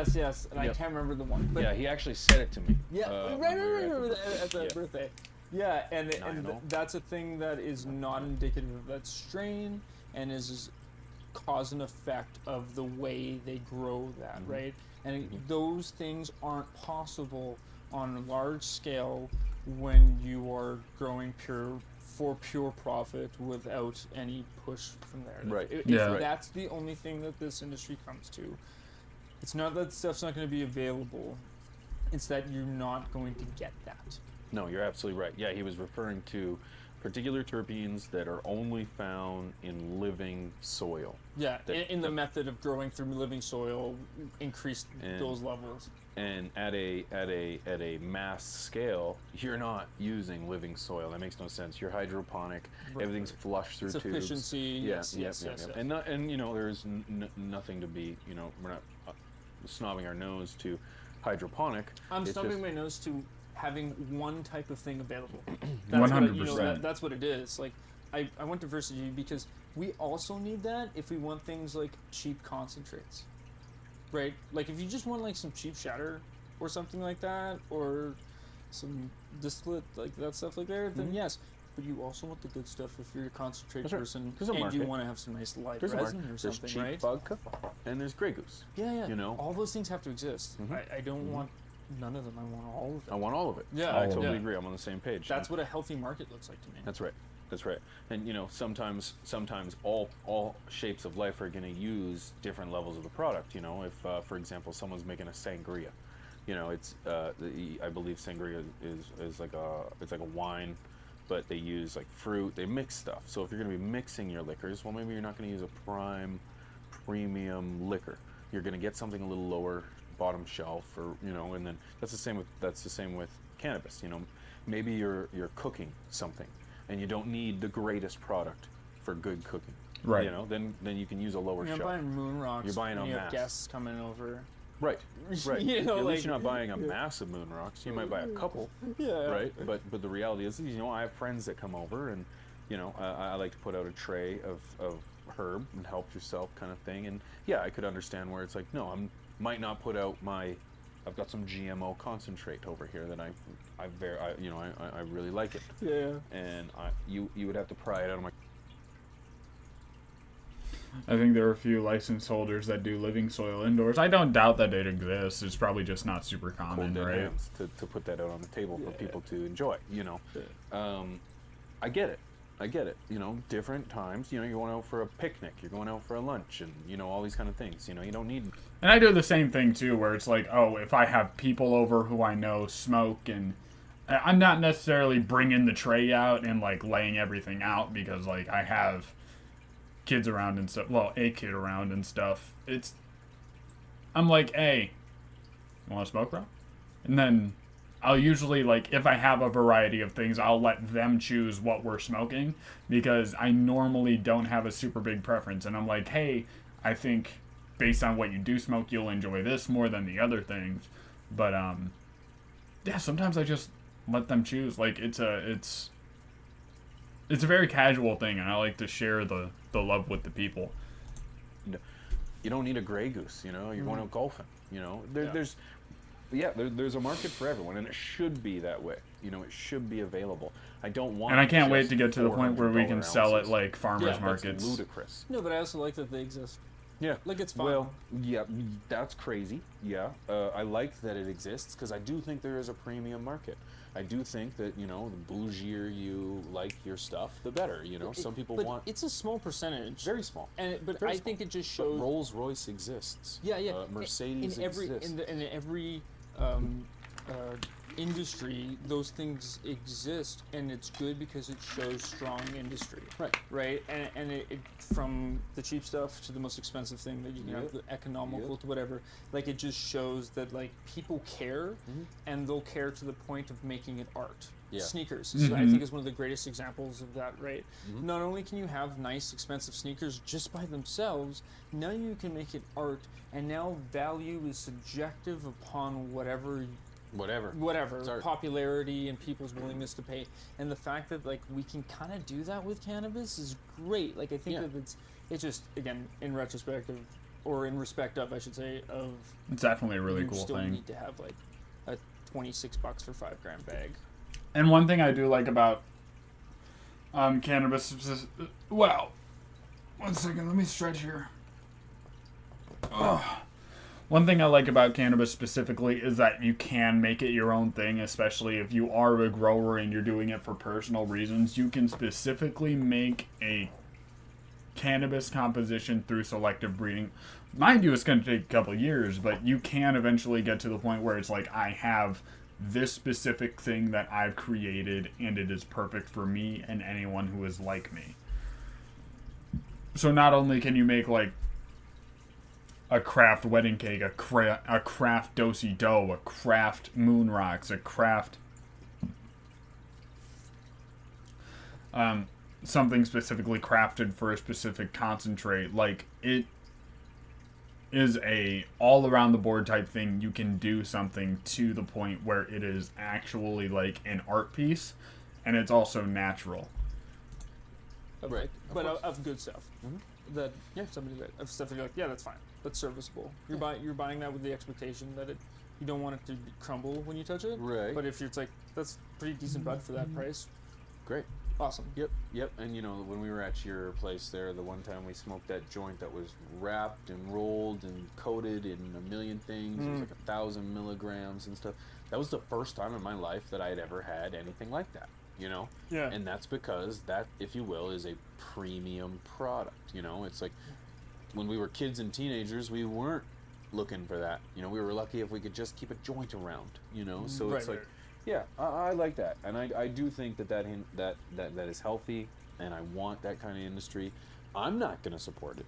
I Yep. can't remember the one. But Yeah, he actually said it to me. yeah, when we were at the yeah. birthday. Yeah, and Nionol. that's a thing that is not indicative of that strain, and is cause and effect of the way they grow that, right? And those things aren't possible on a large scale when you are growing for pure profit without any push from there. Right. If Yeah. that's the only thing that this industry comes to. It's not that stuff's not going to be available. It's that you're not going to get that. No, you're absolutely right. Yeah, he was referring to particular terpenes that are only found in living soil. Yeah, That- in the method of growing through living soil, increase And- those levels. And at a mass scale, you're not using living soil. That makes no sense. You're hydroponic. Right. Everything's flushed through It's tubes. efficiency. Yeah, Yes. And there's nothing to be. We're not snobbing our nose to hydroponic. I'm It's stubbing just- my nose to having one type of thing available. 100%. That's what it is. Like, I went to Versigy because we also need that if we want things like cheap concentrates. Right? Like, if you just want, like, some cheap shatter or something like that, or some distillate, like that stuff like there, then yes. But you also want the good stuff if you're a concentrate That's right. person There's a and you market. want to have some nice light There's a resin market. or There's something, cheap right? vodka, and there's Grey Goose. Yeah. You All those things have to exist. I don't want none of them. I want all of them. I want all of it. Yeah, I all of totally it. agree. I'm on the same page. That's what a healthy market looks like to me. That's right. That's right. And sometimes all shapes of life are going to use different levels of the product. If for example someone's making a sangria, it's I believe sangria is like a wine, but they use like fruit. They mix stuff. So if you're going to be mixing your liquors, well, maybe you're not going to use a premium liquor. You're going to get something a little lower bottom shelf, or and then that's the same with cannabis. Maybe you're cooking something, and you don't need the greatest product for good cooking. Right. Then you can use a lower You're shelf. buying moon rocks. You're buying when en you have masse. guests coming over. Right. Right. You know, At like- least you're not buying a massive moon rocks. You might buy a couple. Yeah. Right. But the reality is, I have friends that come over, and I like to put out a tray of herb and help yourself kind of thing. And yeah, I could understand where it's like, no, might not put out I've got some GMO concentrate over here that I really like it. Yeah. And you would have to pry it out of my. I think there are a few licensed holders that do living soil indoors. I don't doubt that it exists. It's probably just not super common, Cold dead right? hands to put that out on the table for people to enjoy. I get it. Different times. You're going out for a picnic. You're going out for a lunch, and all these kind of things. You don't need. And I do the same thing too, where it's like, oh, if I have people over who I know smoke and I'm not necessarily bringing the tray out and like laying everything out because like I have kids around and stuff. Well, a kid around and stuff. I'm like, hey, you want to smoke, bro? And then I'll usually, like, if I have a variety of things, I'll let them choose what we're smoking because I normally don't have a super big preference. And I'm like, hey, I think based on what you do smoke, you'll enjoy this more than the other things. But, yeah, sometimes I just let them choose. Like, it's a very casual thing, and I like to share the love with the people. You don't need a Grey Goose, you know. You're going out golfing, you know. There's a market for everyone, and it should be that way. You know, it should be available. I don't want. And I can't wait just to get to the point where we can $400 sell it ounces. like farmers Yeah, markets. That's ludicrous. No, but I also like that they exist. Yeah. Like, it's fun. Well, yeah, that's crazy. Yeah. I like that it exists because I do think there is a premium market. I do think that, you know, the bougier you like your stuff, the better. You know, some people but want it's a small percentage. very small. But Very I small. think it just But shows. Rolls Royce exists. Yeah, yeah. Mercedes in every exists. in every industry, those things exist, and it's good because it shows strong industry. Right. Right. And it from the cheap stuff to the most expensive thing that you can have, the economical to whatever. Like, it just shows that like people care, and they'll care to the point of making it art. Yeah. Sneakers, I think, is one of the greatest examples of that, right? Not only can you have nice, expensive sneakers just by themselves, now you can make it art, and now value is subjective upon whatever It's art. popularity and people's willingness to pay. And the fact that like we can kind of do that with cannabis is great. Like, I think that it's just, again, in retrospective, or in respect of, I should say, of It's definitely a really you cool still thing. need to have like a $26 for 5 gram bag. And one thing I do like about cannabis, well, 1 second, let me stretch here. One thing I like about cannabis specifically is that you can make it your own thing, especially if you are a grower and you're doing it for personal reasons. You can specifically make a cannabis composition through selective breeding. Mind you, it's going to take a couple years, but you can eventually get to the point where it's like, I have this specific thing that I've created, and it is perfect for me and anyone who is like me. So not only can you make like a craft wedding cake, a craft do-si dough, a craft moon rocks, a craft something specifically crafted for a specific concentrate. Like, it is a all around the board type thing. You can do something to the point where it is actually like an art piece, and it's also natural. Right, But course. of good stuff. That somebody that of stuff that you're like, yeah, that's fine. That's serviceable. You're buying that with the expectation that you don't want it to crumble when you touch it. Right. But if it's like, that's pretty decent bud for that price. Great. Awesome. Yep. And you know, when we were at your place there, the one time we smoked that joint that was wrapped and rolled and coated in a million things, it was like 1,000 milligrams and stuff. That was the first time in my life that I had ever had anything like that, you know? Yeah. And that's because that, if you will, is a premium product, you know? It's like when we were kids and teenagers, we weren't looking for that. You know, we were lucky if we could just keep a joint around, you know? So it's like, yeah, I like that, and I do think that is healthy, and I want that kind of industry. I'm not going to support it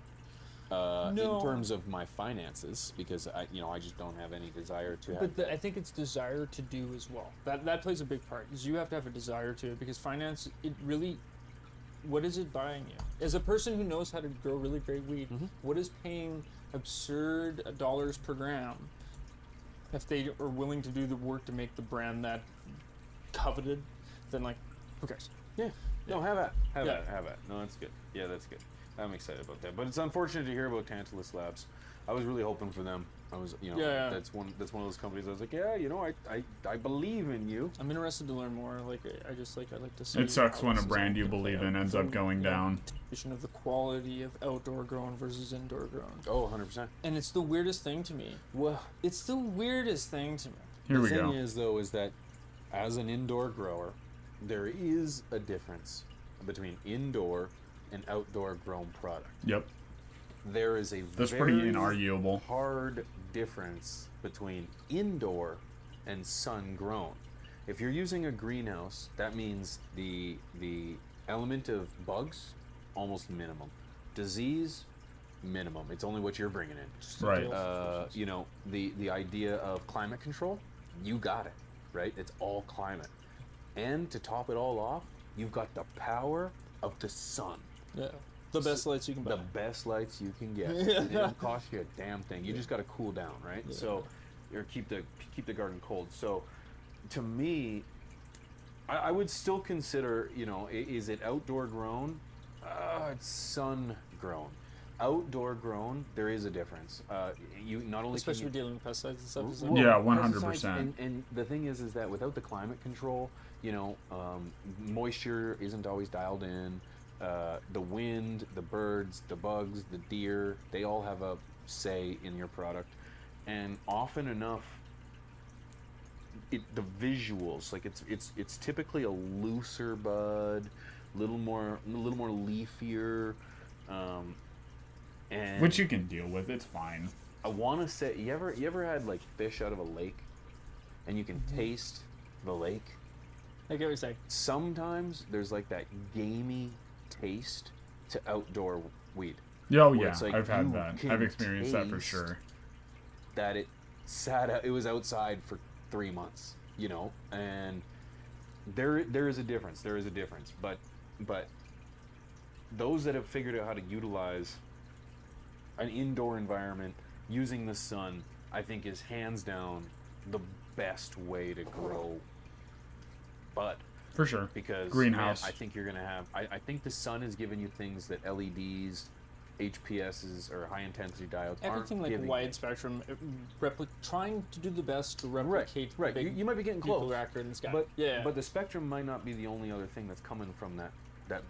in terms of my finances because I just don't have any desire to have. But I think it's desire to do as well. That plays a big part. Is you have to have a desire to it, because finance, it really, what is it buying you? As a person who knows how to grow really great weed, what is paying absurd dollars per gram? If they are willing to do the work to make the brand that coveted, then like, who cares? Yeah. No, have at. Have Yeah. at. No, that's good. Yeah, that's good. I'm excited about that. But it's unfortunate to hear about Tantalus Labs. I was really hoping for them. I was, that's one of those companies I was like, yeah, I believe in you. I'm interested to learn more. Like, I'd like to see. It sucks how when a this is brand all you gonna play believe out in ends up from, going down. Of the quality of outdoor grown versus indoor grown. Oh, 100%. And it's the weirdest thing to me. Well, It's the weirdest thing to me. Here we the go. thing is, though, is that as an indoor grower, there is a difference between indoor and outdoor grown product. Yep. There is a That's very pretty inarguable. hard difference between indoor and sun grown. If you're using a greenhouse, that means the element of bugs almost minimum, disease minimum. It's only what you're bringing in. Right. You know, the idea of climate control, you got it, right? It's all climate. And to top it all off, you've got the power of the sun. Yeah. The best lights you can buy. The best lights you can get. It don't cost you a damn thing. You just got to cool down, right? Yeah. So, or keep the garden cold. So, to me, I would still consider, you know, is it outdoor grown? It's sun grown. Outdoor grown, there is a difference. You not only Especially can you, dealing with pesticides and stuff. is well, it? Yeah, pesticides, 100%. And the thing is that without the climate control, you know, moisture isn't always dialed in. The wind, the birds, the bugs, the deer, they all have a say in your product. And often enough, the visuals, like it's typically a looser bud, little more leafier, and Which you can deal with. It's fine. I want to say, you ever had like fish out of a lake, and you can taste the lake. I get what you're saying. Sometimes there's like that gamey taste to outdoor weed. Oh Where yeah, it's like I've had you that. can I've experienced that for taste sure. That it sat out, it was outside for 3 months, you know, and there is a difference. There is a difference, but those that have figured out how to utilize an indoor environment using the sun, I think, is hands down the best way to grow bud. For sure. Because Greenhouse. man, I think you're gonna have. I think the sun is giving you things that LEDs, HPSs, or high intensity diodes Everything aren't like giving wide you. spectrum, trying to do the best to replicate. Right. Big You might be getting people close, who are accurate in the sky. but yeah, but the spectrum might not be the only other thing that's coming from that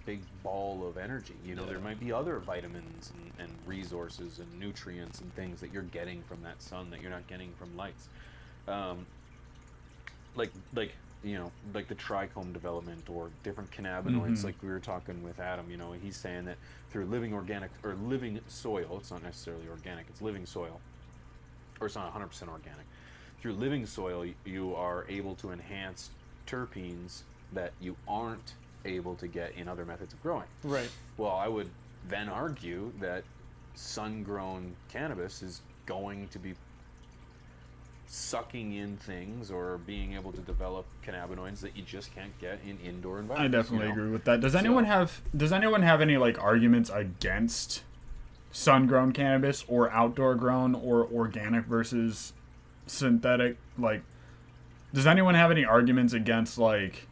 big ball of energy. You know, there might be other vitamins and resources and nutrients and things that you're getting from that sun that you're not getting from lights. Like you know, like the trichome development or different cannabinoids, like we were talking with Adam. You know, he's saying that through living organic or living soil, it's not necessarily organic, it's living soil, or it's not 100% organic. Through living soil, you are able to enhance terpenes that you aren't able to get in other methods of growing. right. Well, I would then argue that sun-grown cannabis is going to be sucking in things or being able to develop cannabinoids that you just can't get in indoor I environments. definitely you know? agree with that. Does anyone have any like arguments against sun-grown cannabis or outdoor grown or organic versus synthetic? Like, does anyone have any arguments against, like,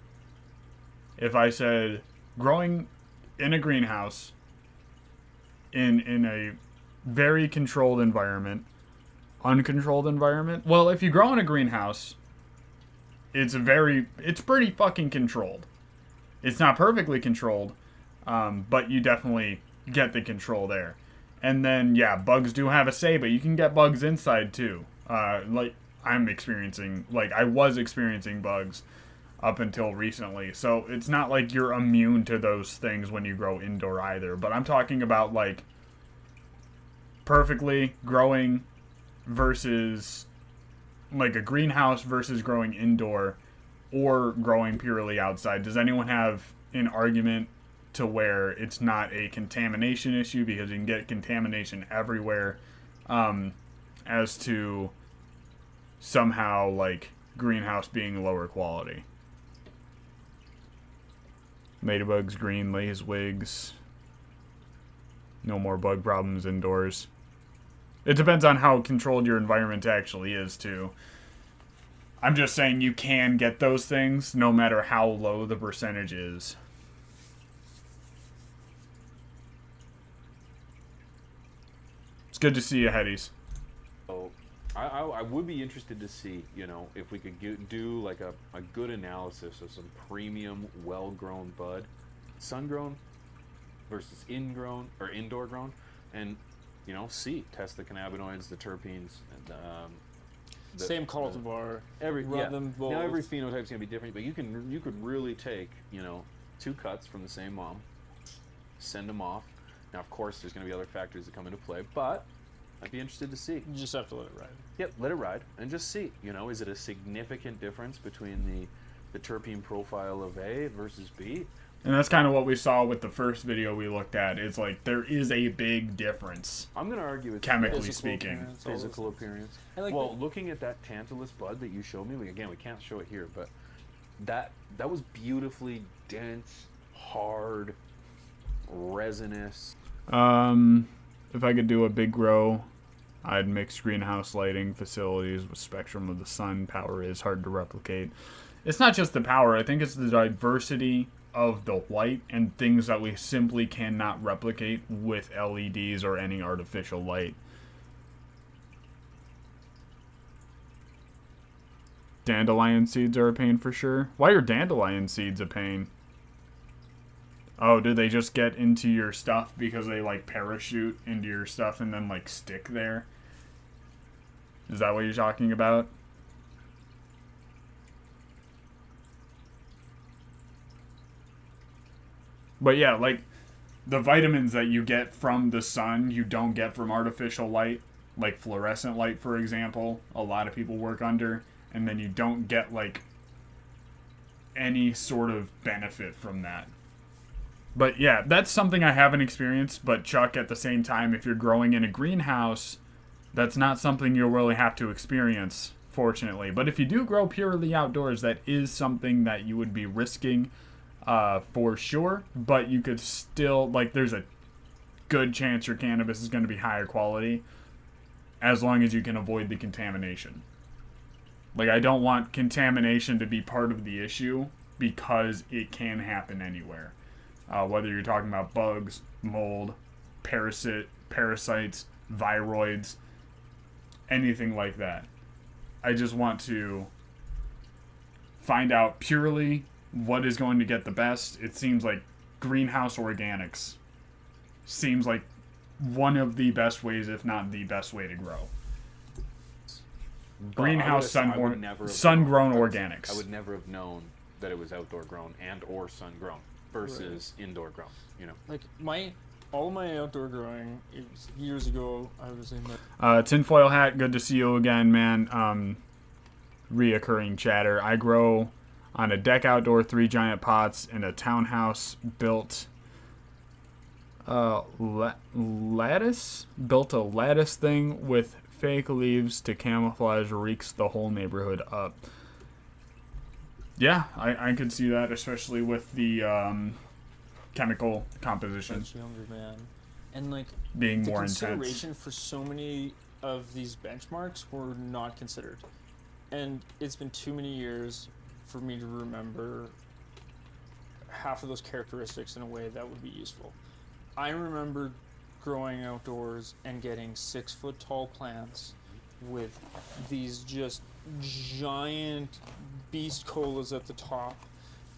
if I said growing in a greenhouse in a very controlled environment, uncontrolled environment? Well, if you grow in a greenhouse, it's pretty fucking controlled. It's not perfectly controlled, but you definitely get the control there. And then, yeah, bugs do have a say, but you can get bugs inside too. Like I was experiencing bugs up until recently. So it's not like you're immune to those things when you grow indoor either. But I'm talking about like perfectly growing versus like a greenhouse versus growing indoor or growing purely outside. Does anyone have an argument to where it's not a contamination issue, because you can get contamination everywhere, as to somehow like greenhouse being lower quality? Ladybugs, green, lays, wigs. No more bug problems indoors. It depends on how controlled your environment actually is, too. I'm just saying you can get those things no matter how low the percentage is. It's good to see you, Headies. So I would be interested to see, you know, if we could do like a good analysis of some premium, well-grown bud, sun-grown versus ingrown or indoor grown, and you know, test the cannabinoids, the terpenes, and Same cultivar. every run yeah. them both. Now every phenotype's gonna be different, but you could really take, you know, 2 cuts from the same mom, send them off. Now, of course, there's gonna be other factors that come into play, but I'd be interested to see. You just have to let it ride. Yep, let it ride and just see. You know, is it a significant difference between the terpene profile of A versus B. And that's kind of what we saw with the first video we looked at. It's like there is a big difference, I'm going to argue it's chemically Physical speaking. appearance, all those physical things. appearance. I like Well, that- looking at that Tantalus bud that you showed me, again, we can't show it here, but that was beautifully dense, hard, resinous. If I could do a big grow, I'd mix greenhouse lighting facilities with spectrum of the sun. Power is hard to replicate. It's not just the power. I think it's the diversity of the light and things that we simply cannot replicate with LEDs or any artificial light. Dandelion seeds are a pain for sure. Why are dandelion seeds a pain? Oh, do they just get into your stuff because they like parachute into your stuff and then like stick there? Is that what you're talking about? But yeah, like the vitamins that you get from the sun, you don't get from artificial light, like fluorescent light, for example. A lot of people work under, and then you don't get like any sort of benefit from that. But yeah, that's something I haven't experienced. But Chuck, at the same time, if you're growing in a greenhouse, that's not something you'll really have to experience, fortunately. But if you do grow purely outdoors, that is something that you would be risking for sure. But you could still, like, there's a good chance your cannabis is going to be higher quality as long as you can avoid the contamination. Like, I don't want contamination to be part of the issue because it can happen anywhere. Whether you're talking about bugs, mold, parasites, viroids, anything like that. I just want to find out purely what is going to get the best. It seems like greenhouse organics seems like one of the best ways, if not the best way to grow. But Greenhouse I would never have sun-grown known- organics. I would never have known that it was outdoor grown and or sun grown versus indoor grown. You know, Like all my outdoor growing, it was years ago. I was in the Tinfoil Hat, good to see you again, man. Reoccurring chatter. I grow on a deck outdoor, 3 giant pots in a townhouse built lattice. Built a lattice thing with fake leaves to camouflage, reeks the whole neighborhood up. Yeah, I could see that, especially with the chemical composition much younger man, and like being the more intense. consideration for so many of these benchmarks were not considered, and it's been too many years for me to remember half of those characteristics in a way that would be useful. I remember growing outdoors and getting 6-foot tall plants with these just giant beast colas at the top,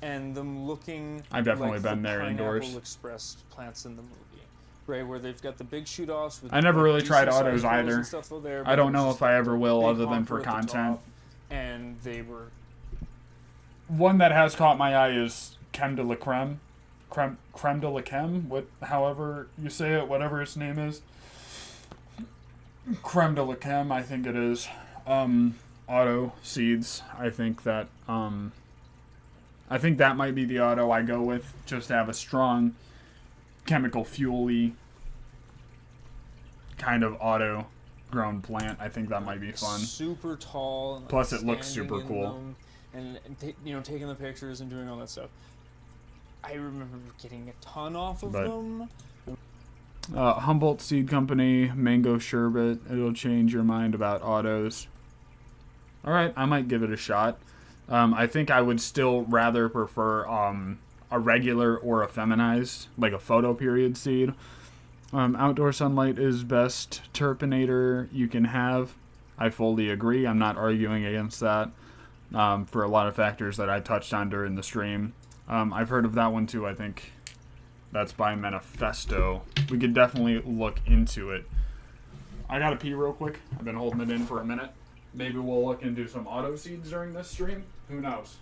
and them looking I've definitely like been the there Pineapple indoors. Express plants in the movie, right, where they've got the big shoot offs with I never like, really tried decent-sized autos colas and either. stuff out there, I but don't it know was if just I ever will, big other than humper for at the content. top, and they were One that has caught my eye is Creme de la Creme. Creme de la Creme, however you say it, whatever its name is. Creme de la Creme, I think it is. Auto seeds. I think that might be the auto I go with, just to have a strong chemical fuel-y kind of auto grown plant. I think that might be fun. super tall. And, Plus, it looks standing super in cool. them and taking the pictures and doing all that stuff. I remember getting a ton off of But- them. Humboldt Seed Company, mango sherbet. It'll change your mind about autos. All right, I might give it a shot. I think I would still rather prefer a regular or a feminized, like a photo period seed. Outdoor sunlight is best terpenator you can have. I fully agree. I'm not arguing against that for a lot of factors that I touched on during the stream. I've heard of that one too, I think. That's by Manifesto. We could definitely look into it. I gotta pee real quick. I've been holding it in for a minute. Maybe we'll look into some auto seeds during this stream. Who knows?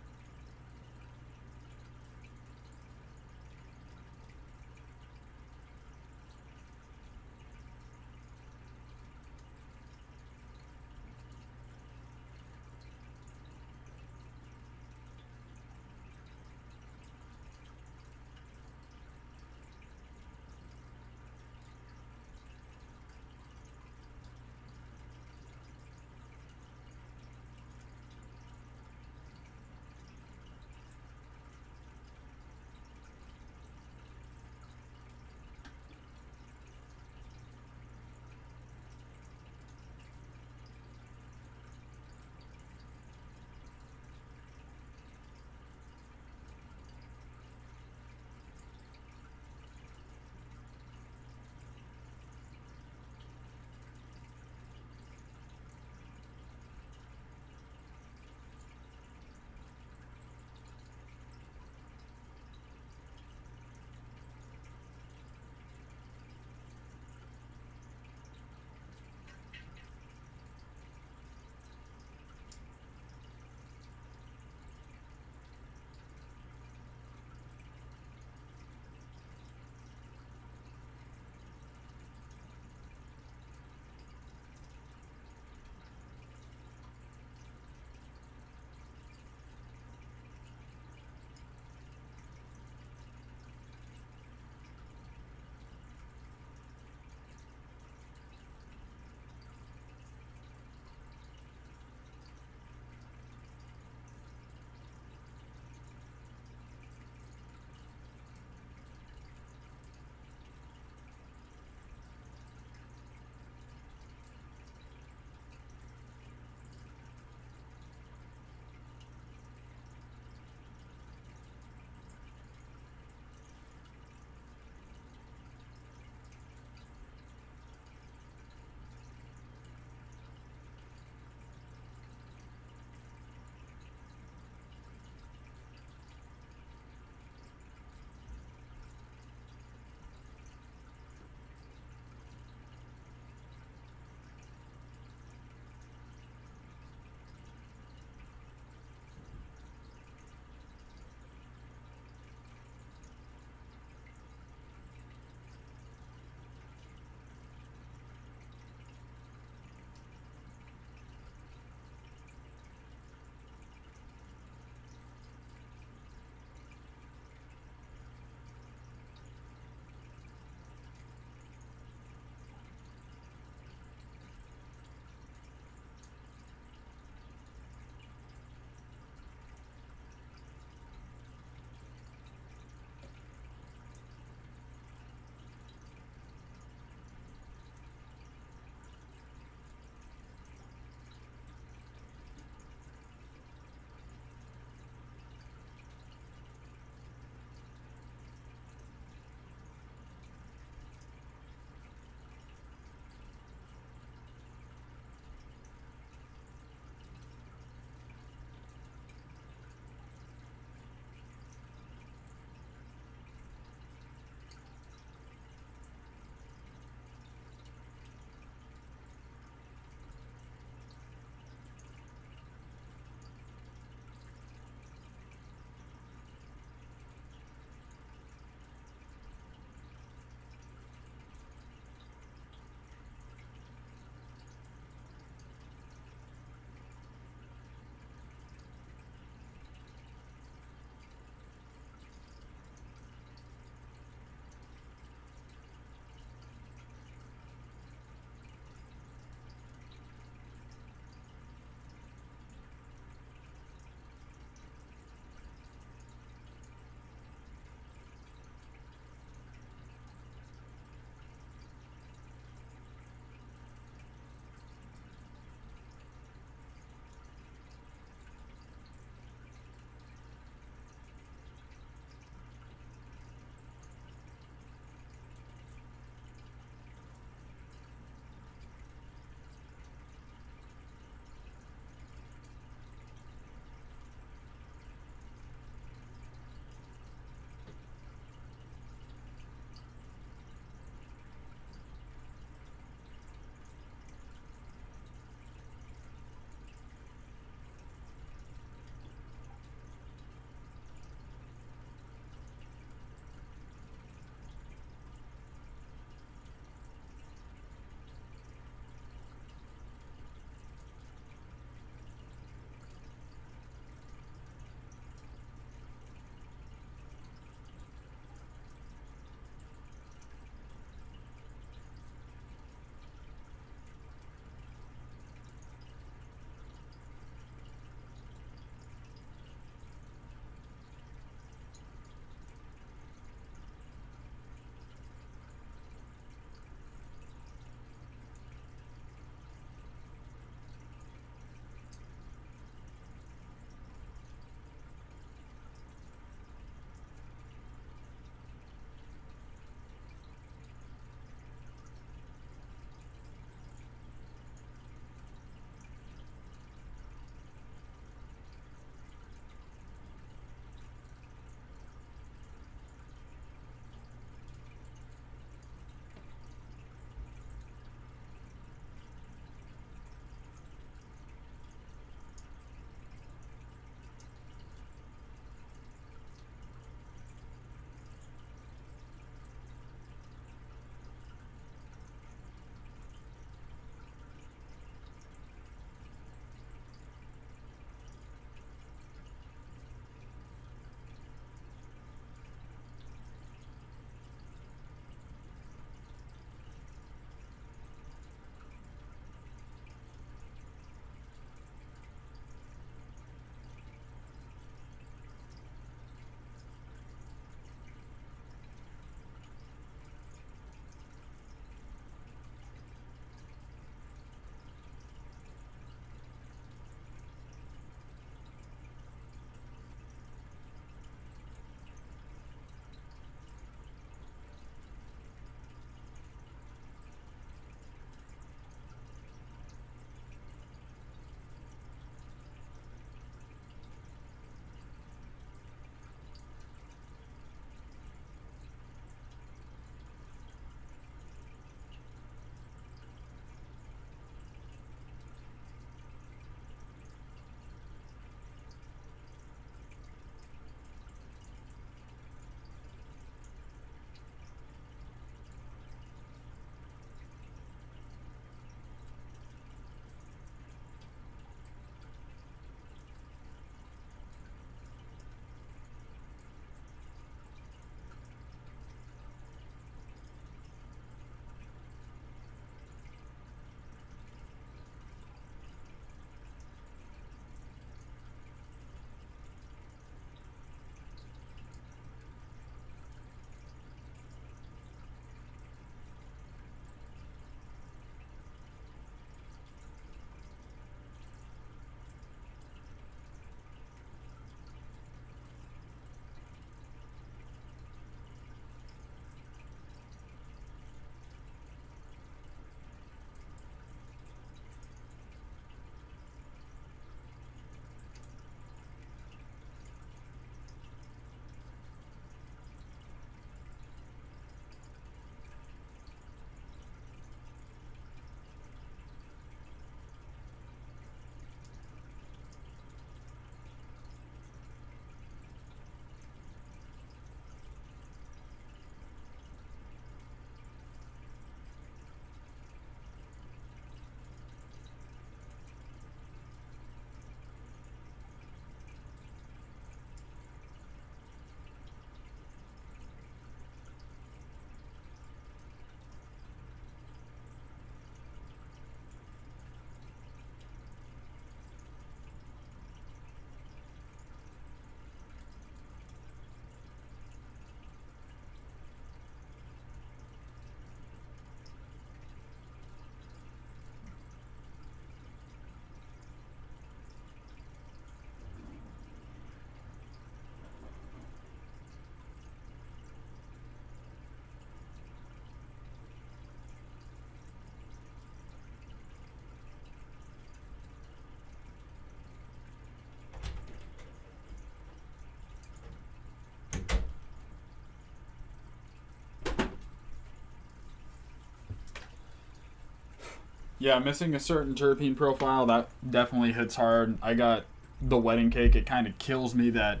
Yeah, missing a certain terpene profile, that definitely hits hard. I got the wedding cake. It kind of kills me that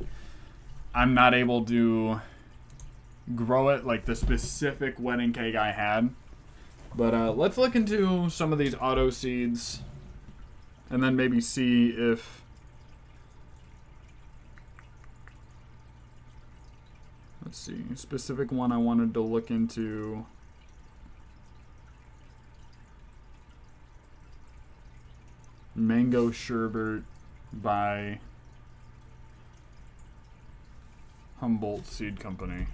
I'm not able to grow it like the specific wedding cake I had. But let's look into some of these auto seeds and then maybe see if... Let's see, specific one I wanted to look into... Mango Sherbet by Humboldt Seed Company.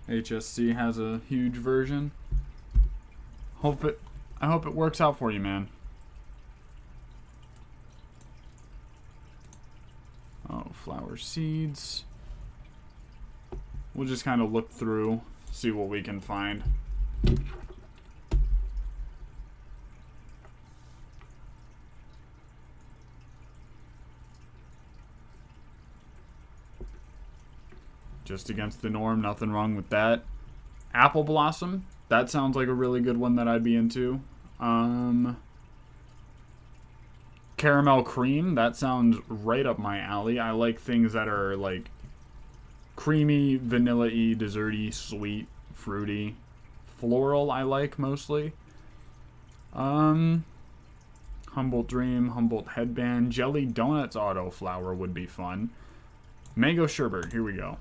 HSC has a huge version. I hope it works out for you, man. Oh, flower seeds. We'll just kind of look through, see what we can find. Just against the norm, nothing wrong with that. Apple Blossom, that sounds like a really good one that I'd be into. Caramel Cream, that sounds right up my alley. I like things that are like creamy, vanilla-y, desserty, sweet, fruity. Floral I like mostly. Humboldt Dream, Humboldt Headband, Jelly Donuts Auto Flower would be fun. Mango Sherbet, here we go.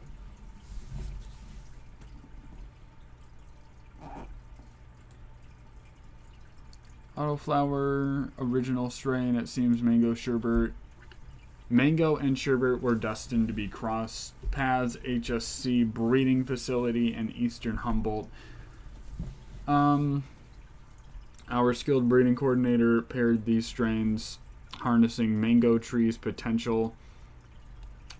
Autoflower, original strain, it seems Mango Sherbet. Mango and Sherbet were destined to be cross paths. HSC breeding facility in Eastern Humboldt. Our skilled breeding coordinator paired these strains, harnessing mango trees' potential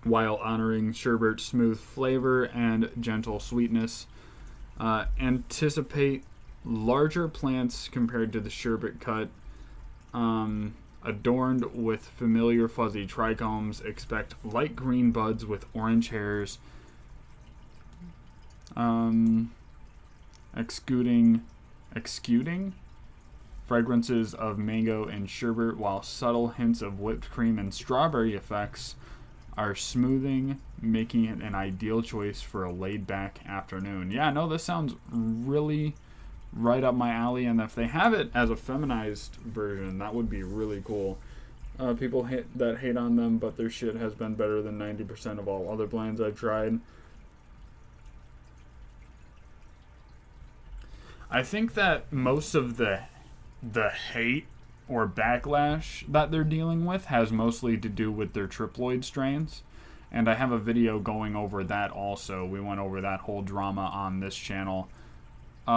while honoring Sherbet's smooth flavor and gentle sweetness. Anticipate larger plants compared to the sherbet cut, adorned with familiar fuzzy trichomes. Expect light green buds with orange hairs, exuding fragrances of mango and sherbet, while subtle hints of whipped cream and strawberry effects are smoothing, making it an ideal choice for a laid-back afternoon. Yeah, no, this sounds really right up my alley, and if they have it as a feminized version, that would be really cool. People hate on them, but their shit has been better than 90% of all other blends I've tried. I think that most of the hate or backlash that they're dealing with has mostly to do with their triploid strains, and I have a video going over that also. We went over that whole drama on this channel. They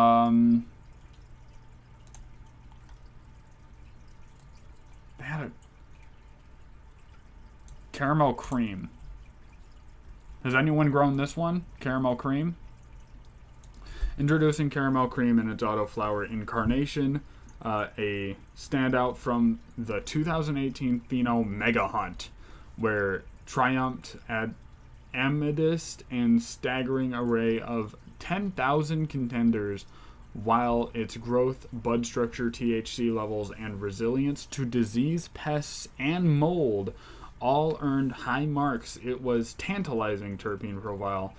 had a Caramel Cream. Has anyone grown this one? Caramel Cream? Introducing Caramel Cream in its autoflower incarnation, a standout from the 2018 Pheno Mega Hunt, where triumphed at amethyst and staggering array of 10,000 contenders, while its growth, bud structure, THC levels, and resilience to disease, pests, and mold all earned high marks. It was the tantalizing terpene profile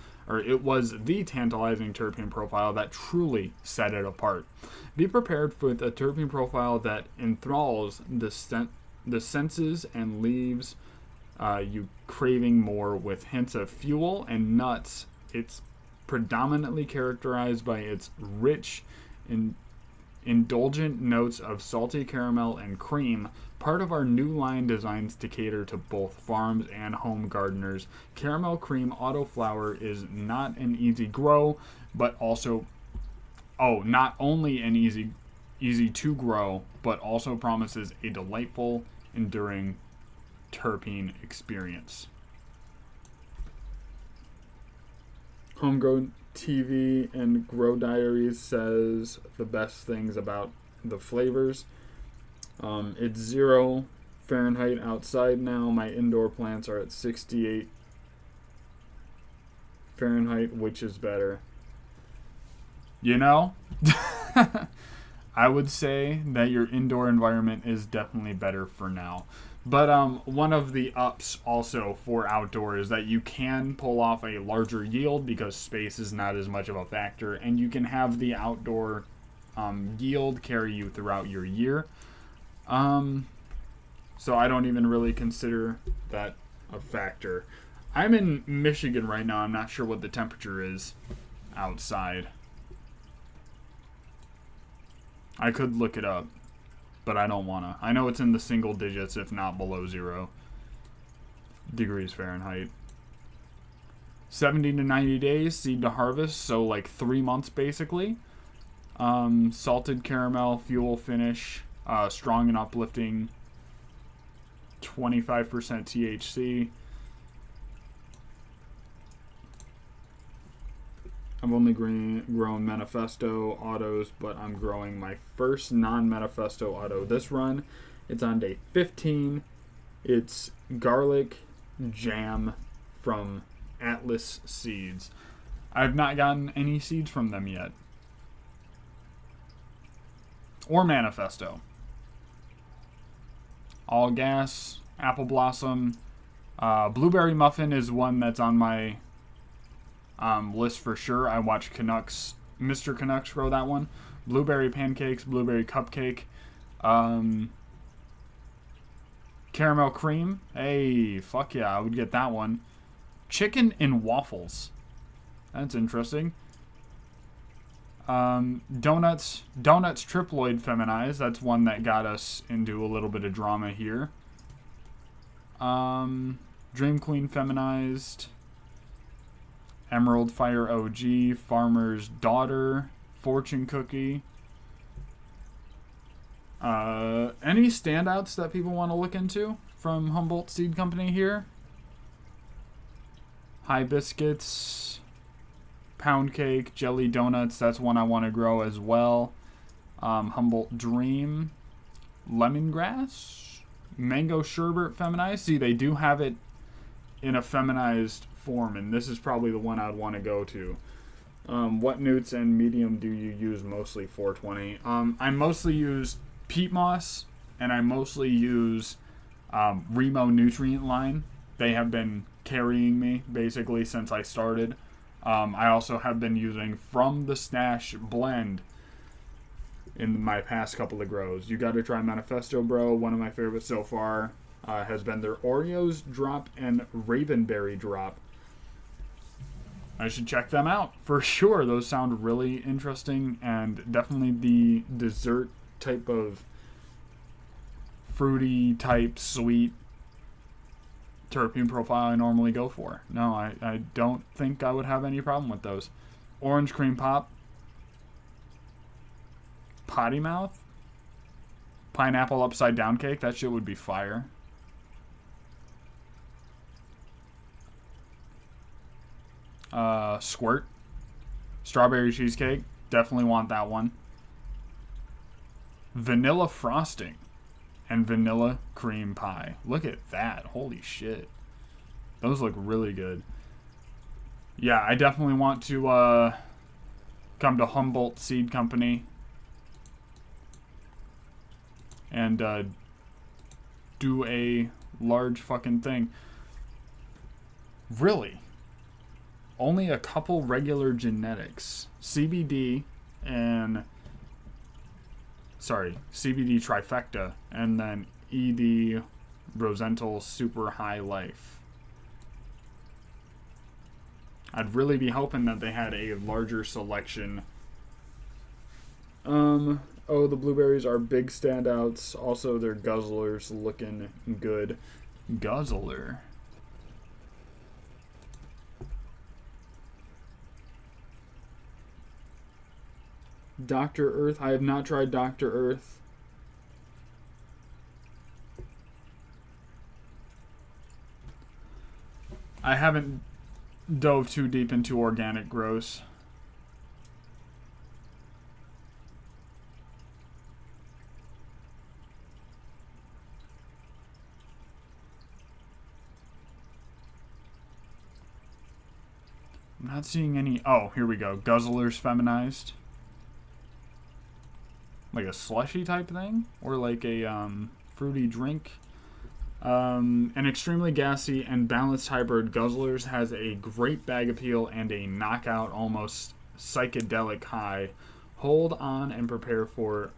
that truly set it apart. Be prepared with a terpene profile that enthralls the senses and leaves you craving more, with hints of fuel and nuts. It's predominantly characterized by its rich indulgent notes of salty caramel and cream, part of our new line designs to cater to both farms and home gardeners. Caramel Cream Autoflower is not an easy grow, but also, not only an easy to grow, but also promises a delightful, enduring terpene experience. Homegrown TV and Grow Diaries says the best things about the flavors. It's 0 Fahrenheit outside now. My indoor plants are at 68 Fahrenheit, which is better. You know, I would say that your indoor environment is definitely better for now. But one of the ups also for outdoor is that you can pull off a larger yield because space is not as much of a factor, and you can have the outdoor yield carry you throughout your year. So I don't even really consider that a factor. I'm in Michigan right now. I'm not sure what the temperature is outside. I could look it up, but I don't want to. I know it's in the single digits, if not below 0 degrees Fahrenheit. 70 to 90 days, seed to harvest, so like 3 months basically. Salted caramel, fuel finish, strong and uplifting, 25% THC. I've only grown Manifesto autos, but I'm growing my first non-Manifesto auto this run. It's on day 15. It's garlic jam from Atlas Seeds. I've not gotten any seeds from them yet. Or Manifesto. All gas, apple blossom. Blueberry muffin is one that's on my list for sure. I watched Mr. Canucks grow that one. Blueberry pancakes, blueberry cupcake, caramel cream. Hey, fuck yeah, I would get that one. Chicken and waffles. That's interesting. Donuts triploid feminized. That's one that got us into a little bit of drama here. Dream Queen feminized. Emerald Fire OG, Farmer's Daughter, Fortune Cookie. Any standouts that people want to look into from Humboldt Seed Company here? High Biscuits, Pound Cake, Jelly Donuts, that's one I want to grow as well. Humboldt Dream, Lemongrass, Mango Sherbet feminized. See, they do have it in a feminized form, and this is probably the one I'd want to go to. What newts and medium do you use mostly 420? I mostly use peat moss, and I mostly use Remo Nutrient Line. They have been carrying me basically since I started. I also have been using From the Stash blend in my past couple of grows. You got to try Manifesto, bro. One of my favorites so far has been their Oreos drop and Ravenberry drop. I should check them out for sure. Those sound really interesting, and definitely the dessert type of fruity type sweet terpene profile I normally go for. No, I don't think I would have any problem with those. Orange Cream Pop, Potty Mouth, Pineapple Upside Down Cake, that shit would be fire. Squirt, Strawberry Cheesecake, definitely want that one. Vanilla Frosting and Vanilla Cream Pie. Look at that. Holy shit. Those look really good. Yeah, I definitely want to come to Humboldt Seed Company and do a large fucking thing. Really? Only a couple regular genetics. CBD Trifecta, and then ED Rosenthal Super High Life. I'd really be hoping that they had a larger selection. Oh, the blueberries are big standouts. Also, their guzzlers looking good. Guzzler. Dr. Earth. I have not tried Dr. Earth. I haven't dove too deep into organic grows. I'm not seeing any. Oh, here we go. Guzzlers feminized. Like a slushy type thing? Or like a fruity drink? An extremely gassy and balanced hybrid, Guzzlers has a great bag appeal and a knockout, almost psychedelic high. Hold on and prepare for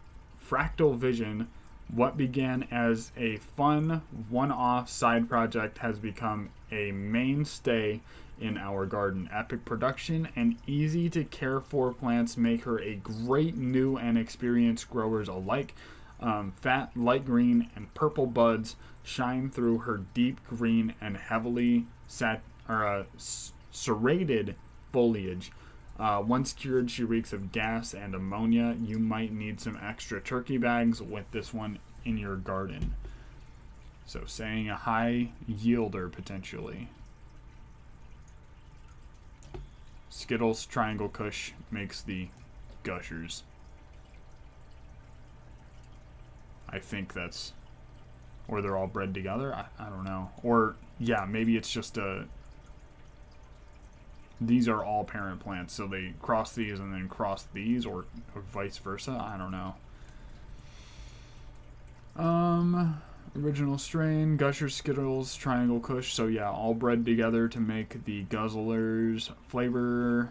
Fractal Vision. What began as a fun, one-off side project has become a mainstay in our garden. Epic production and easy to care for plants make her a great new and experienced growers alike. Fat, light green, and purple buds shine through her deep green and heavily serrated foliage. Once cured, she reeks of gas and ammonia. You might need some extra turkey bags with this one in your garden. So saying a high yielder potentially. Skittles Triangle Kush makes the gushers. I think that's... Or they're all bred together? I don't know. Or, yeah, maybe it's just a... These are all parent plants, so they cross these and then cross these, or vice versa. I don't know. Original strain, Gushers, Skittles, Triangle Kush. So yeah, all bred together to make the Guzzlers. Flavor,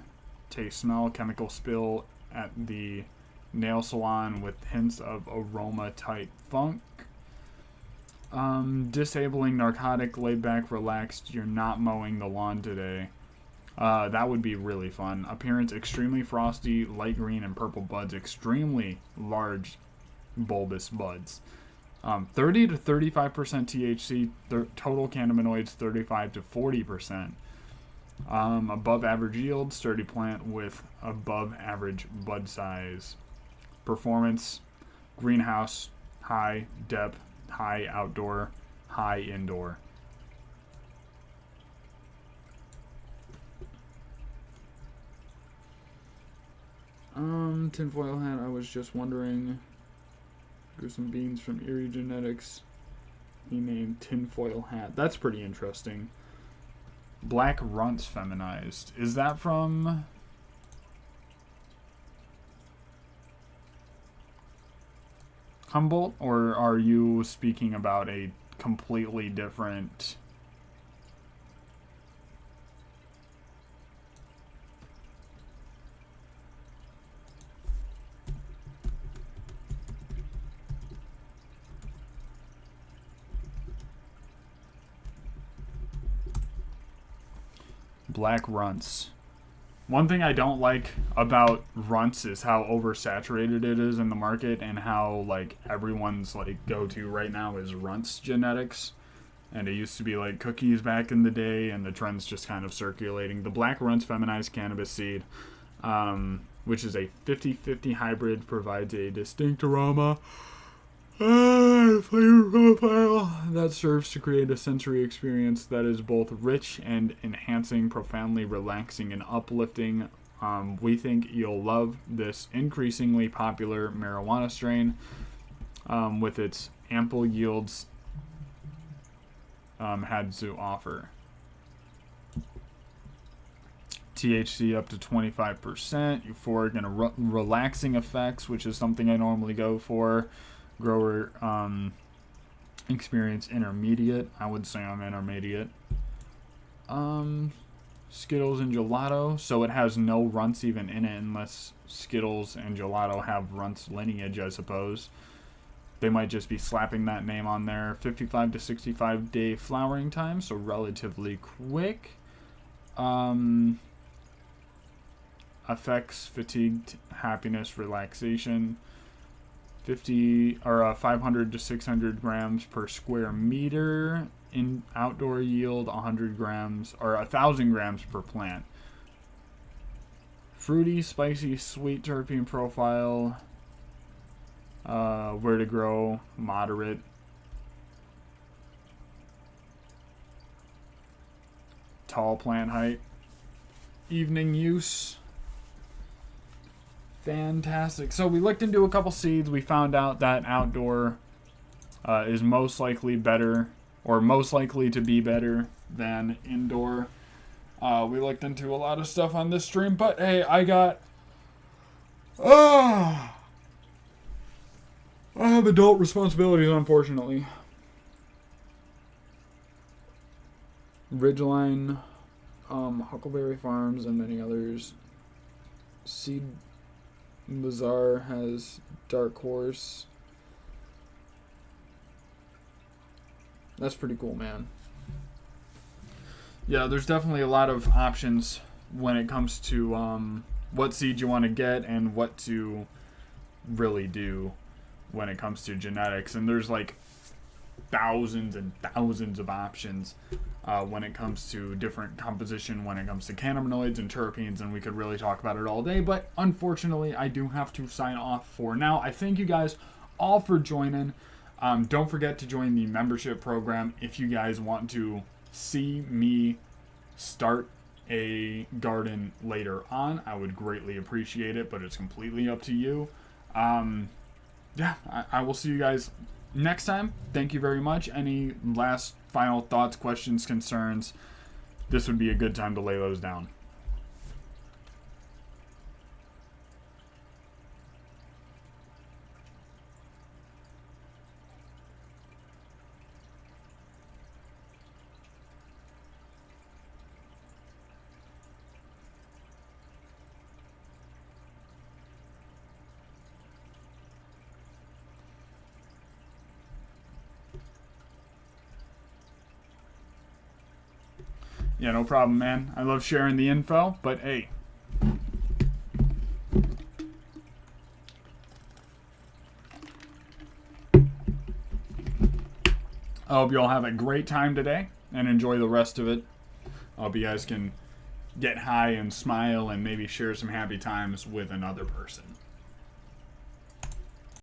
taste, smell, chemical spill at the nail salon with hints of aroma type funk. Disabling, narcotic, laid back, relaxed. You're not mowing the lawn today. That would be really fun. Appearance, extremely frosty, light green and purple buds, extremely large bulbous buds. 30 to 35% THC, total cannabinoids 35 to 40%. Above average yield, sturdy plant with above average bud size. Performance, greenhouse, high depth, high outdoor, high indoor. Tinfoil hat, I was just wondering. Grew some beans from Erie Genetics. He named Tinfoil Hat. That's pretty interesting. Black Runts feminized. Is that from... Humboldt? Or are you speaking about a completely different... Black Runts. One thing I don't like about Runts is how oversaturated it is in the market, and how like everyone's like go-to right now is Runts Genetics. And it used to be like cookies back in the day, and the trend's just kind of circulating. The Black Runts feminized cannabis seed, which is a 50-50 hybrid, provides a distinct aroma flavor profile that serves to create a sensory experience that is both rich and enhancing, profoundly relaxing and uplifting. We think you'll love this increasingly popular marijuana strain with its ample yields had to offer. THC up to 25%, euphoric and relaxing effects, which is something I normally go for. Grower experience intermediate. I would say I'm intermediate. Skittles and gelato. So it has no runts even in it, unless Skittles and gelato have runts lineage, I suppose. They might just be slapping that name on there. 55 to 65 day flowering time, so relatively quick. Effects, fatigue, happiness, relaxation. 500 to 600 grams per square meter. In outdoor yield, 100 grams or 1,000 grams per plant. Fruity, spicy, sweet terpene profile. Where to grow, moderate. Tall plant height. Evening use. Fantastic. So we looked into a couple seeds. We found out that outdoor is most likely better, or most likely to be better than indoor. We looked into a lot of stuff on this stream, but hey, I have adult responsibilities, unfortunately. Ridgeline, Huckleberry Farms, and many others. Seed Bazaar has Dark Horse. That's pretty cool, man. Yeah, there's definitely a lot of options when it comes to what seed you want to get and what to really do when it comes to genetics. And there's like thousands and thousands of options when it comes to different composition, when it comes to cannabinoids and terpenes, and we could really talk about it all day. But unfortunately, I do have to sign off for now. I thank you guys all for joining. Don't forget to join the membership program if you guys want to see me start a garden later on. I would greatly appreciate it, but it's completely up to you. Yeah, I will see you guys next time. Thank you very much. Any last final thoughts, questions, concerns? This would be a good time to lay those down. Yeah, no problem, man. I love sharing the info, but hey. I hope you all have a great time today and enjoy the rest of it. I hope you guys can get high and smile and maybe share some happy times with another person.